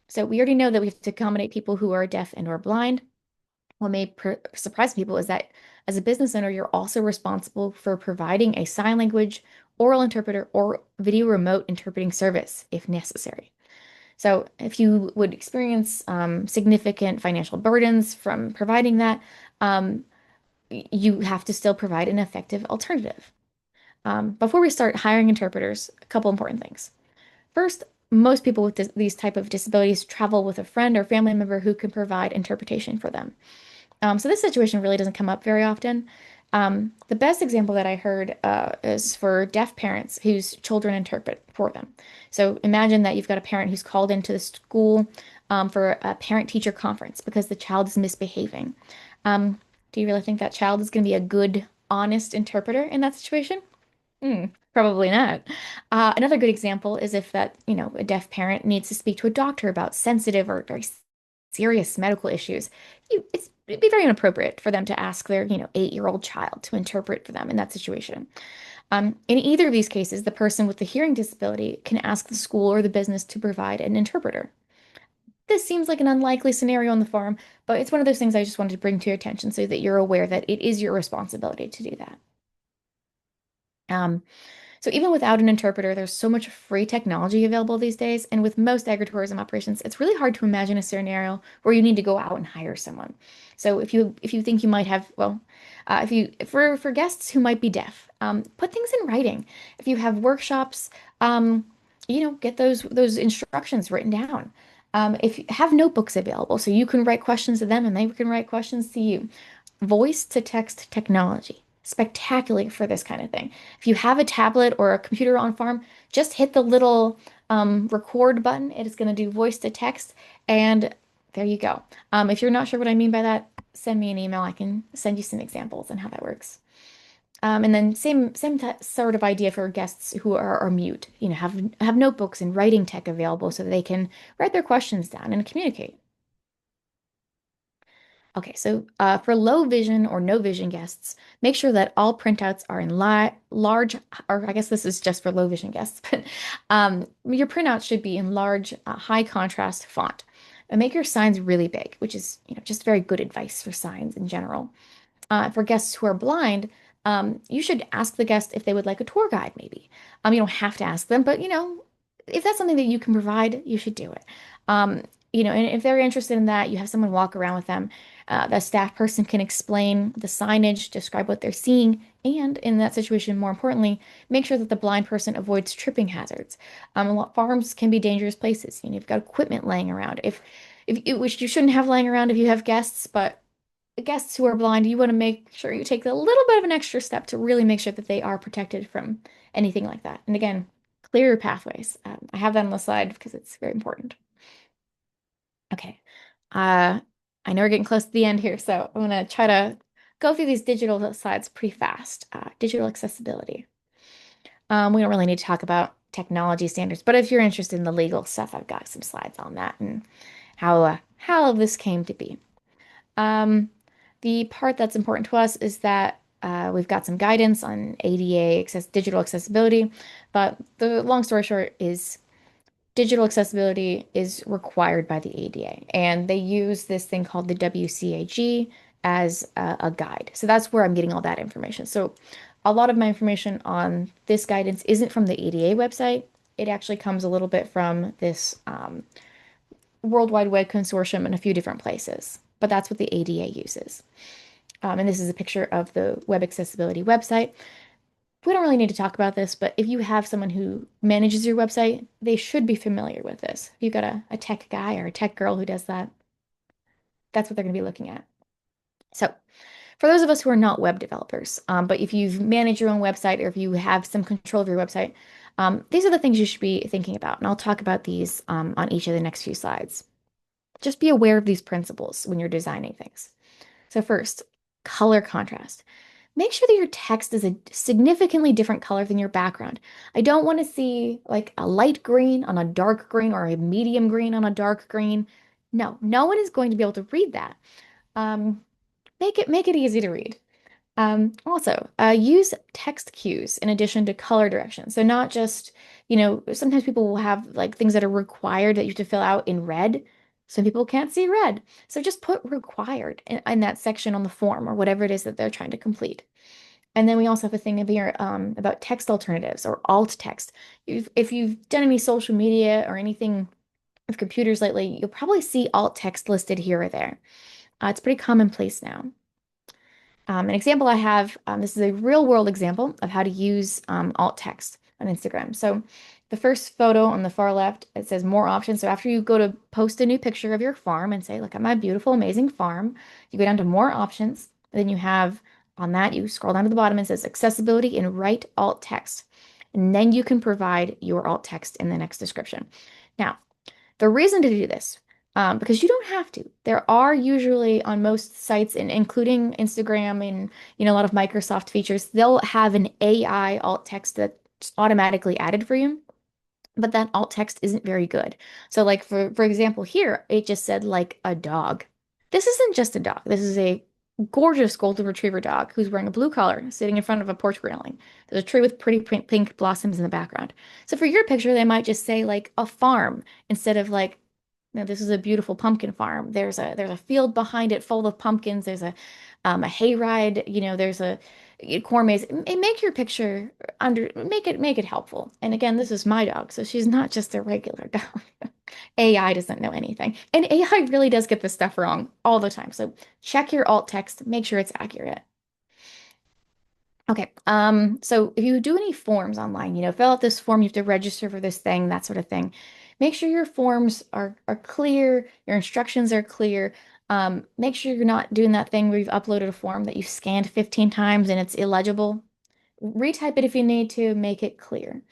So we already know that we have to accommodate people who are deaf and or blind. What may surprise people is that as a business owner, you're also responsible for providing a sign language, oral interpreter, or video remote interpreting service if necessary. So if you would experience significant financial burdens from providing that, you have to still provide an effective alternative. Before we start hiring interpreters, a couple important things. First, most people with these type of disabilities travel with a friend or family member who can provide interpretation for them. So this situation really doesn't come up very often. The best example that I heard is for deaf parents whose children interpret for them. So imagine that you've got a parent who's called into the school for a parent-teacher conference because the child is misbehaving. Do you really think that child is going to be a good, honest interpreter in that situation? Probably not. Another good example is if a deaf parent needs to speak to a doctor about sensitive or very serious medical issues. It'd be very inappropriate for them to ask their, 8-year-old child to interpret for them in that situation. In either of these cases, the person with the hearing disability can ask the school or the business to provide an interpreter. This seems like an unlikely scenario on the farm, but it's one of those things I just wanted to bring to your attention so that you're aware that it is your responsibility to do that. Um, So even without an interpreter, there's so much free technology available these days. And with most agritourism operations, it's really hard to imagine a scenario where you need to go out and hire someone. So if you think you might have, well, if you for guests who might be deaf, put things in writing. If you have workshops, get those instructions written down. If you have notebooks available, so you can write questions to them and they can write questions to you. Voice to text technology, spectacular for this kind of thing. If you have a tablet or a computer on farm, just hit the little record button. It is going to do voice to text, and there you go. If you're not sure what I mean by that, send me an email. I can send you some examples and how that works. And then same sort of idea for guests who are mute. Have notebooks and writing tech available so that they can write their questions down and communicate. Okay, so for low vision or no vision guests, make sure that all printouts are in li large, or I guess this is just for low vision guests, but your printouts should be in large, high contrast font. And make your signs really big, which is, just very good advice for signs in general. For guests who are blind, you should ask the guest if they would like a tour guide, maybe. You don't have to ask them, but if that's something that you can provide, you should do it. And if they're interested in that, you have someone walk around with them. The staff person can explain the signage, describe what they're seeing, and in that situation, more importantly, make sure that the blind person avoids tripping hazards. A lot farms can be dangerous places. You've got equipment laying around. Which you shouldn't have laying around if you have guests, but guests who are blind, you want to make sure you take a little bit of an extra step to really make sure that they are protected from anything like that. And again, clear pathways. I have that on the slide because it's very important. Okay. Uh, I know we're getting close to the end here, so I'm going to try to go through these digital slides pretty fast. Digital accessibility. We don't really need to talk about technology standards, but if you're interested in the legal stuff, I've got some slides on that and how this came to be. Um, the part that's important to us is that we've got some guidance on digital accessibility, but the long story short is digital accessibility is required by the ADA, and they use this thing called the WCAG as a guide. So that's where I'm getting all that information. So a lot of my information on this guidance isn't from the ADA website. It actually comes a little bit from this World Wide Web Consortium in a few different places, but that's what the ADA uses. And this is a picture of the web accessibility website. We don't really need to talk about this, but if you have someone who manages your website, they should be familiar with this. If you've got a tech guy or a tech girl who does that, that's what they're going to be looking at. So, for those of us who are not web developers, but if you've managed your own website or if you have some control of your website, these are the things you should be thinking about. And I'll talk about these on each of the next few slides. Just be aware of these principles when you're designing things. So first, color contrast. Make sure that your text is a significantly different color than your background. I don't want to see like a light green on a dark green or a medium green on a dark green. No, no one is going to be able to read that. Um, make it easy to read. Also, use text cues in addition to color directions. So not just, sometimes people will have like things that are required that you have to fill out in red. Some people can't see red. So just put required in that section on the form or whatever it is that they're trying to complete. And then we also have a thing here about text alternatives or alt text. If you've done any social media or anything with computers lately, you'll probably see alt text listed here or there. It's pretty commonplace now. An example I have, this is a real world example of how to use alt text on Instagram. So the first photo on the far left, it says more options. So after you go to post a new picture of your farm and say, look at my beautiful, amazing farm, you go down to more options. Then you have on that, you scroll down to the bottom and it says accessibility and write alt text. And then you can provide your alt text in the next description. Now, the reason to do this, because you don't have to. There are usually on most sites, and including Instagram and a lot of Microsoft features, they'll have an AI alt text that's automatically added for you. But that alt text isn't very good. So, like for example, here it just said like a dog. This isn't just a dog. This is a gorgeous golden retriever dog who's wearing a blue collar, sitting in front of a porch railing. There's a tree with pretty pink blossoms in the background. So for your picture, they might just say like a farm instead of like Now, this is a beautiful pumpkin farm. There's a field behind it full of pumpkins. There's a hayride. There's a corn maze. Make your picture make it helpful. And again, this is my dog, so she's not just a regular dog. AI doesn't know anything, and AI really does get this stuff wrong all the time. So check your alt text, make sure it's accurate. Okay, so if you do any forms online, fill out this form, you have to register for this thing, that sort of thing. Make sure your forms are clear, your instructions are clear. Make sure you're not doing that thing where you've uploaded a form that you've scanned 15 times and it's illegible. Retype it if you need to, make it clear.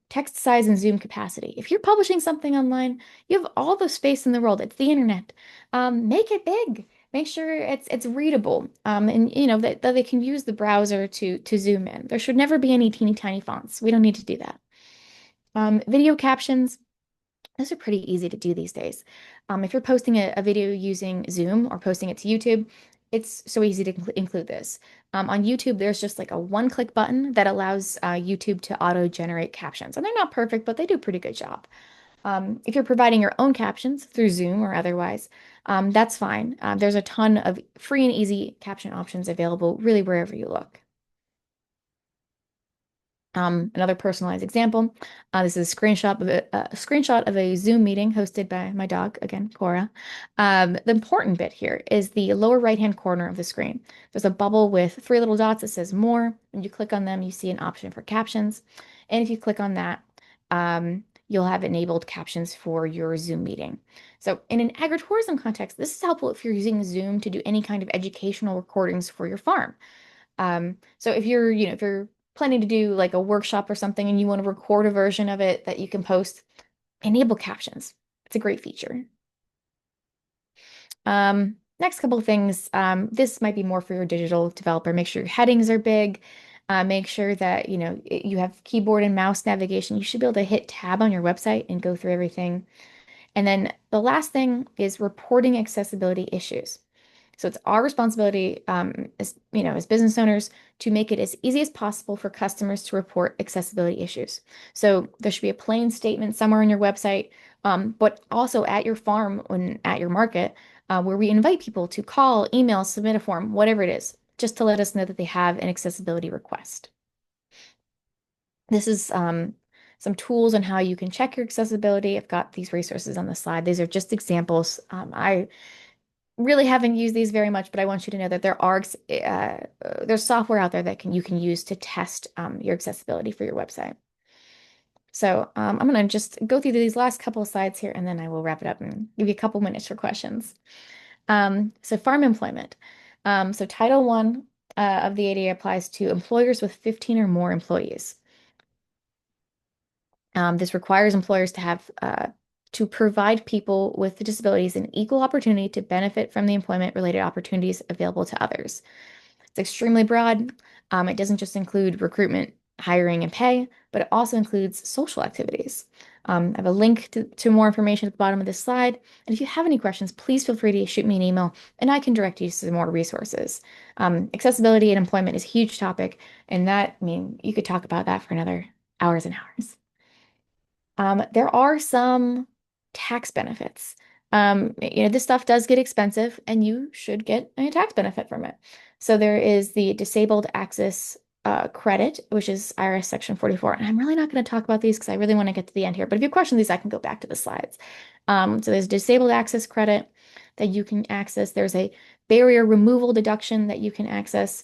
Text size and zoom capacity. If you're publishing something online, you have all the space in the world. It's the internet. Make it big. Make sure it's readable. And that they can use the browser to zoom in. There should never be any teeny tiny fonts. We don't need to do that. Video captions. Those are pretty easy to do these days. If you're posting a video using Zoom or posting it to YouTube, it's so easy to include this. On YouTube, there's just like a one-click button that allows YouTube to auto-generate captions. And they're not perfect, but they do a pretty good job. If you're providing your own captions through Zoom or otherwise, that's fine. There's a ton of free and easy caption options available really wherever you look. Another personalized example. This is a screenshot of a Zoom meeting hosted by my dog, again, Cora. The important bit here is the lower right-hand corner of the screen. There's a bubble with three little dots that says More. When you click on them, you see an option for captions. And if you click on that, you'll have enabled captions for your Zoom meeting. So in an agritourism context, this is helpful if you're using Zoom to do any kind of educational recordings for your farm. So if you're planning to do like a workshop or something and you want to record a version of it that you can post, enable captions. It's a great feature. Next couple of things. This might be more for your digital developer. Make sure your headings are big. Make sure that you have keyboard and mouse navigation. You should be able to hit tab on your website and go through everything. And then the last thing is reporting accessibility issues. So it's our responsibility, as business owners, to make it as easy as possible for customers to report accessibility issues. So there should be a plain statement somewhere on your website, but also at your farm and at your market, where we invite people to call, email, submit a form, whatever it is, just to let us know that they have an accessibility request. This is some tools on how you can check your accessibility. I've got these resources on the slide. These are just examples. I really haven't used these very much, but I want you to know that there's software out there that you can use to test your accessibility for your website. So I'm going to just go through these last couple of slides here, and then I will wrap it up and give you a couple minutes for questions. So farm employment. So Title I of the ADA applies to employers with 15 or more employees. This requires employers to provide people with disabilities an equal opportunity to benefit from the employment-related opportunities available to others. It's extremely broad. It doesn't just include recruitment, hiring, and pay, but it also includes social activities. I have a link to more information at the bottom of this slide. And if you have any questions, please feel free to shoot me an email, and I can direct you to more resources. Accessibility and employment is a huge topic, and you could talk about that for another hours and hours. There are some tax benefits. This stuff does get expensive and you should get a tax benefit from it. So there is the disabled access credit, which is IRS Section 44. And I'm really not going to talk about these because I really want to get to the end here. But if you question these, I can go back to the slides. So there's disabled access credit that you can access. There's a barrier removal deduction that you can access.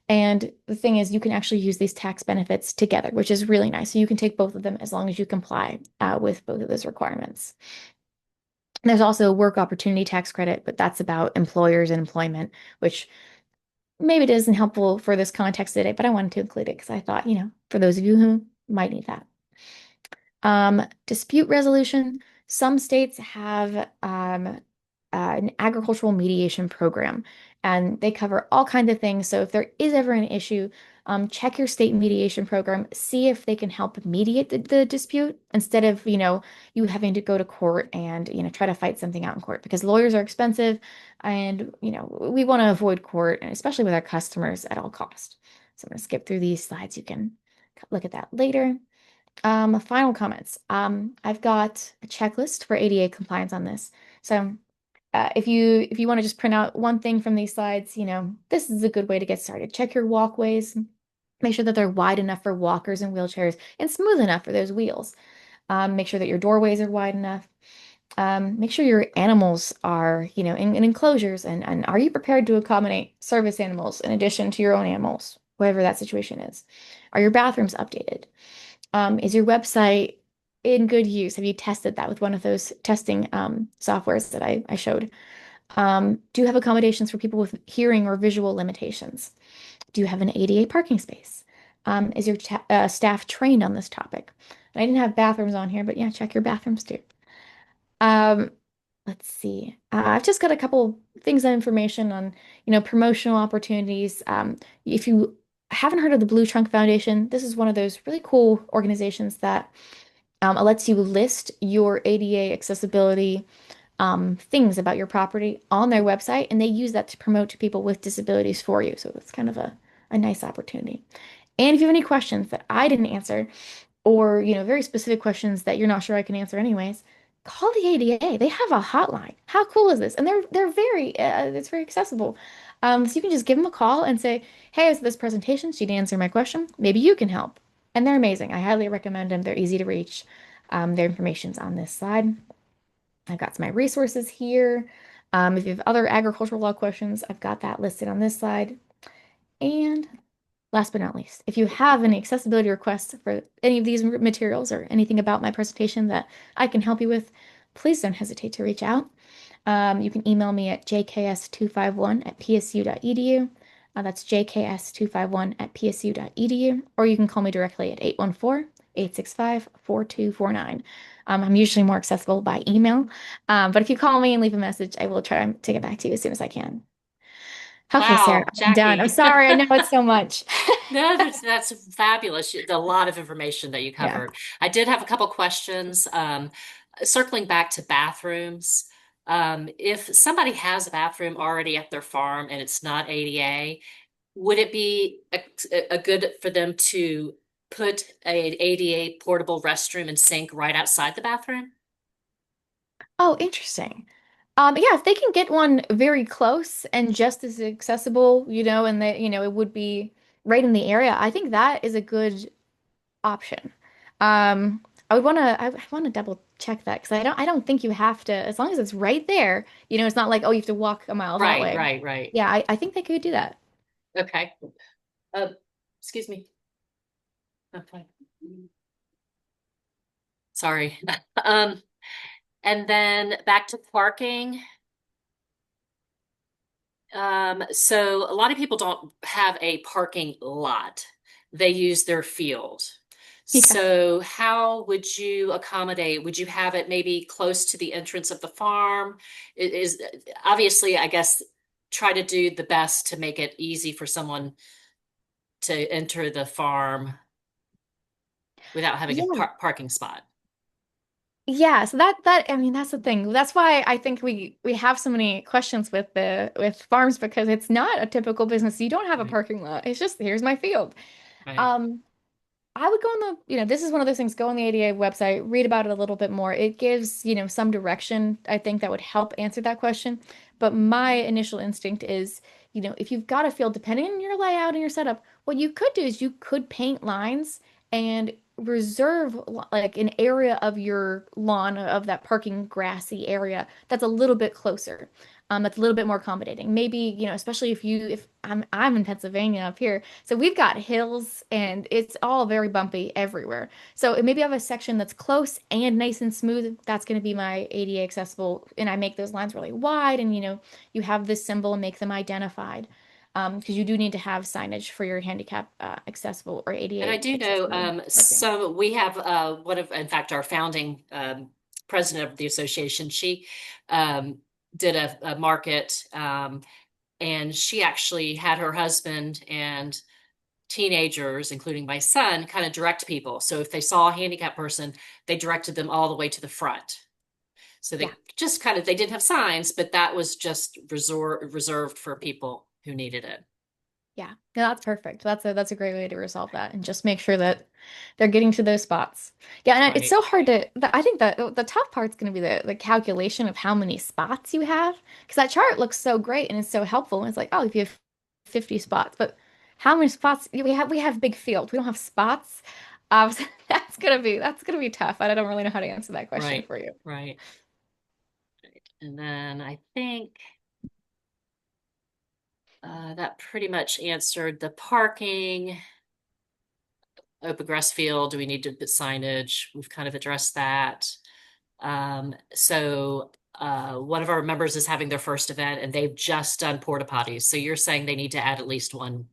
And the thing is, you can actually use these tax benefits together, which is really nice. So you can take both of them as long as you comply with both of those requirements. There's also a work opportunity tax credit, but that's about employers and employment, which maybe it isn't helpful for this context today, but I wanted to include it because I thought, for those of you who might need that. Dispute resolution. Some states have an agricultural mediation program, and they cover all kinds of things. So if there is ever an issue, check your state mediation program, see if they can help mediate the dispute instead of, you having to go to court and, try to fight something out in court because lawyers are expensive and, we want to avoid court, and especially with our customers at all cost. So I'm going to skip through these slides. You can look at that later. Final comments. I've got a checklist for ADA compliance on this. So if you want to just print out one thing from these slides, this is a good way to get started. Check your walkways. Make sure that they're wide enough for walkers and wheelchairs and smooth enough for those wheels. Make sure that your doorways are wide enough. Make sure your animals are, in enclosures, and are you prepared to accommodate service animals in addition to your own animals, whatever that situation is? Are your bathrooms updated? Is your website in good use? Have you tested that with one of those testing softwares that I showed? Do you have accommodations for people with hearing or visual limitations? Do you have an ADA parking space? Is your staff trained on this topic? And I didn't have bathrooms on here, but yeah, check your bathrooms too. Um, let's see. I've just got a couple things of information on, promotional opportunities. If you haven't heard of the Blue Trunk Foundation, this is one of those really cool organizations that it lets you list your ADA accessibility things about your property on their website, and they use that to promote to people with disabilities for you. So it's kind of a nice opportunity. And if you have any questions that I didn't answer, or very specific questions that you're not sure I can answer anyways, call the ADA. They have a hotline. How cool is this? And they're very it's very accessible. So you can just give them a call and say, "Hey, I was at this presentation. She didn't answer my question. Maybe you can help." And they're amazing. I highly recommend them. They're easy to reach. Their information's on this slide. I've got some of my resources here. If you have other agricultural law questions, I've got that listed on this slide. And last but not least, if you have any accessibility requests for any of these materials or anything about my presentation that I can help you with, please don't hesitate to reach out. You can email me at jks251@psu.edu. That's jks251@psu.edu, or you can call me directly at 814-865-4249. I'm usually more accessible by email, but if you call me and leave a message, I will try to get back to you as soon as I can. Okay, Sarah, Wow, I'm done. I'm Jackie. sorry. I know it's so much. No, that's fabulous. A lot of information that you Yeah. covered. I did have a couple questions. Circling back to bathrooms, if somebody has a bathroom already at their farm and it's not ADA, would it be a good for them to put an ADA portable restroom and sink right outside the bathroom? Oh, interesting. Yeah, if they can get one very close and just as accessible, and that, it would be right in the area, I think that is a good option. I want to double check that because I don't think you have to, as long as it's right there, it's not like, oh, you have to walk a mile that Right, way. right, right. Yeah, I think they could do that. Okay. Uh, excuse me. Okay. Sorry. Um, and then back to parking. So a lot of people don't have a parking lot. They use their field. Yeah. So how would you accommodate? Would you have it maybe close to the entrance of the farm? It is obviously, I guess, try to do the best to make it easy for someone to enter the farm without having a Yeah. parking spot. Yeah, so that I mean that's the thing. That's why I think we have so many questions with farms because it's not a typical business. You don't have a Right, parking lot. It's just here's my field. right. Um, I would go on this is one of those things, go on the ADA website, read about it a little bit more. It gives, some direction, I think that would help answer that question. But my initial instinct is, if you've got a field, depending on your layout and your setup, what you could do is you could paint lines and reserve like an area of your lawn of that parking grassy area that's a little bit closer. That's a little bit more accommodating. Maybe, especially if I'm in Pennsylvania up here, so we've got hills and it's all very bumpy everywhere. So maybe I have a section that's close and nice and smooth. That's going to be my ADA accessible. And I make those lines really wide and, you have this symbol and make them identified. Because you do need to have signage for your handicap accessible or And I ADA do know accessible parking. some we have one of in fact our founding president of the association, she um, did a market and she actually had her husband and teenagers, including my son, kind of direct people. So if they saw a handicapped person, they directed them all the way to the front. So Yeah. they just kind of they didn't have signs, but that was just reserved for people who needed it. Yeah. No, that's perfect. That's a great way to resolve that and just make sure that they're getting to those spots. Yeah, and it's Right. so hard to, I think that the tough part's going to be the calculation of how many spots you have. Because that chart looks so great and it's so helpful. And it's like, oh, if you have 50 spots, but how many spots? We have big field. We don't have spots. So that's gonna be tough. And I don't really know how to answer that question Right. for you. Right. And then I think that pretty much answered the parking, open grass field. Do we need to put signage? We've kind of addressed that. One of our members is having their first event and they've just done porta potties. So you're saying they need to add at least one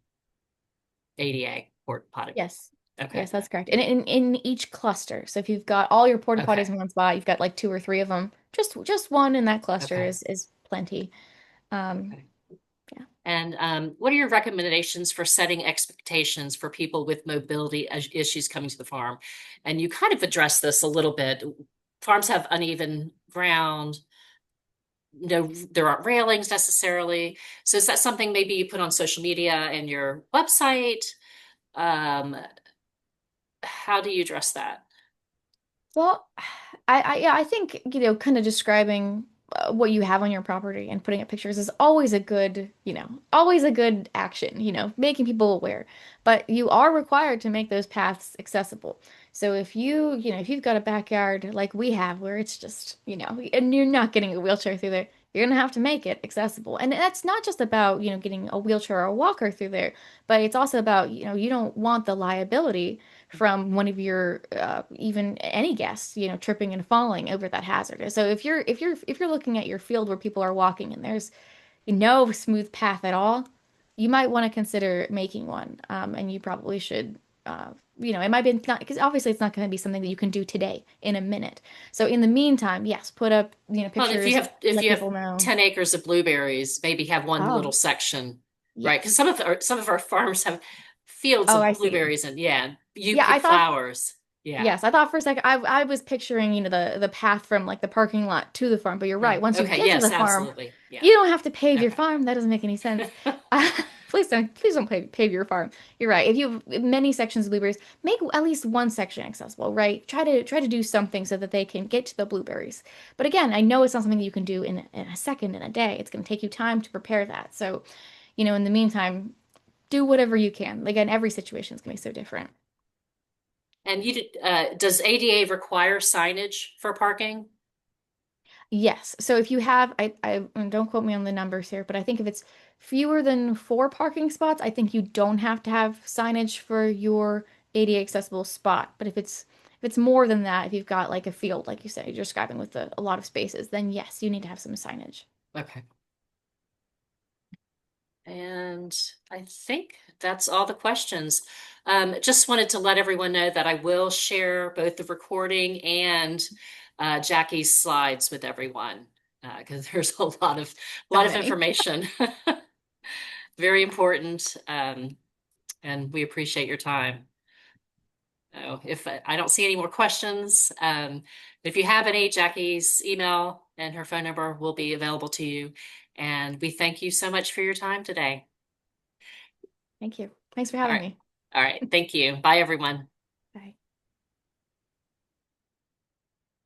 ADA porta potty. Yes. Okay. Yes, that's correct. And in each cluster. So if you've got all your porta potties Okay. in one spot, you've got like two or three of them. Just one in that cluster Okay. is plenty. Um, Okay. yeah. And what are your recommendations for setting expectations for people with mobility issues coming to the farm? And you kind of addressed this a little bit. Farms have uneven ground. No, there aren't railings necessarily. So is that something maybe you put on social media and your website? Um, how do you address that? Well, yeah, I think, kind of describing what you have on your property and putting up pictures is always a good, always a good action, making people aware. But you are required to make those paths accessible. So if you've got a backyard like we have where it's just, and you're not getting a wheelchair through there, you're gonna have to make it accessible. And that's not just about, getting a wheelchair or a walker through there, but it's also about, you don't want the liability from one of your even any guests, tripping and falling over that hazard. So if you're looking at your field where people are walking and there's no smooth path at all, you might want to consider making one. And you probably should. It might be not because obviously it's not going to be something that you can do today in a minute. So in the meantime, yes, put up Well, if you pictures, if let you have people know. 10 acres of blueberries, maybe have one little Oh, section, right? Because yes. some of our farms have fields Oh, of I see. blueberries and yeah, you Yeah, pick flowers. Yeah. Yes, I thought for a second I was picturing, the path from like the parking lot to the farm, but you're right. Oh, Once you okay. get to Yes, the farm, absolutely. Yeah. you don't have to pave your Okay. farm. That doesn't make any sense. Please don't pave your farm. You're right. If you have many sections of blueberries, make at least one section accessible, right? Try to do something so that they can get to the blueberries. But again, I know it's not something you can do in a second, in a day. It's going to take you time to prepare that. So, in the meantime, do whatever you can. Again, every situation is going to be so different. And does ADA require signage for parking? Yes. So if you have, and don't quote me on the numbers here, but I think if it's fewer than four parking spots, I think you don't have to have signage for your ADA accessible spot. But if it's more than that, if you've got like a field, like you said, you're describing with a lot of spaces, then yes, you need to have some signage. Okay. And I think that's all the questions. Just wanted to let everyone know that I will share both the recording and Jackie's slides with everyone because there's a So lot of many. information. Very important, and we appreciate your time. So if I don't see any more questions, if you have any, Jackie's email and her phone number will be available to you. And we thank you so much for your time today. Thank you. Thanks for All having right. me. All right. Thank you. Bye, everyone.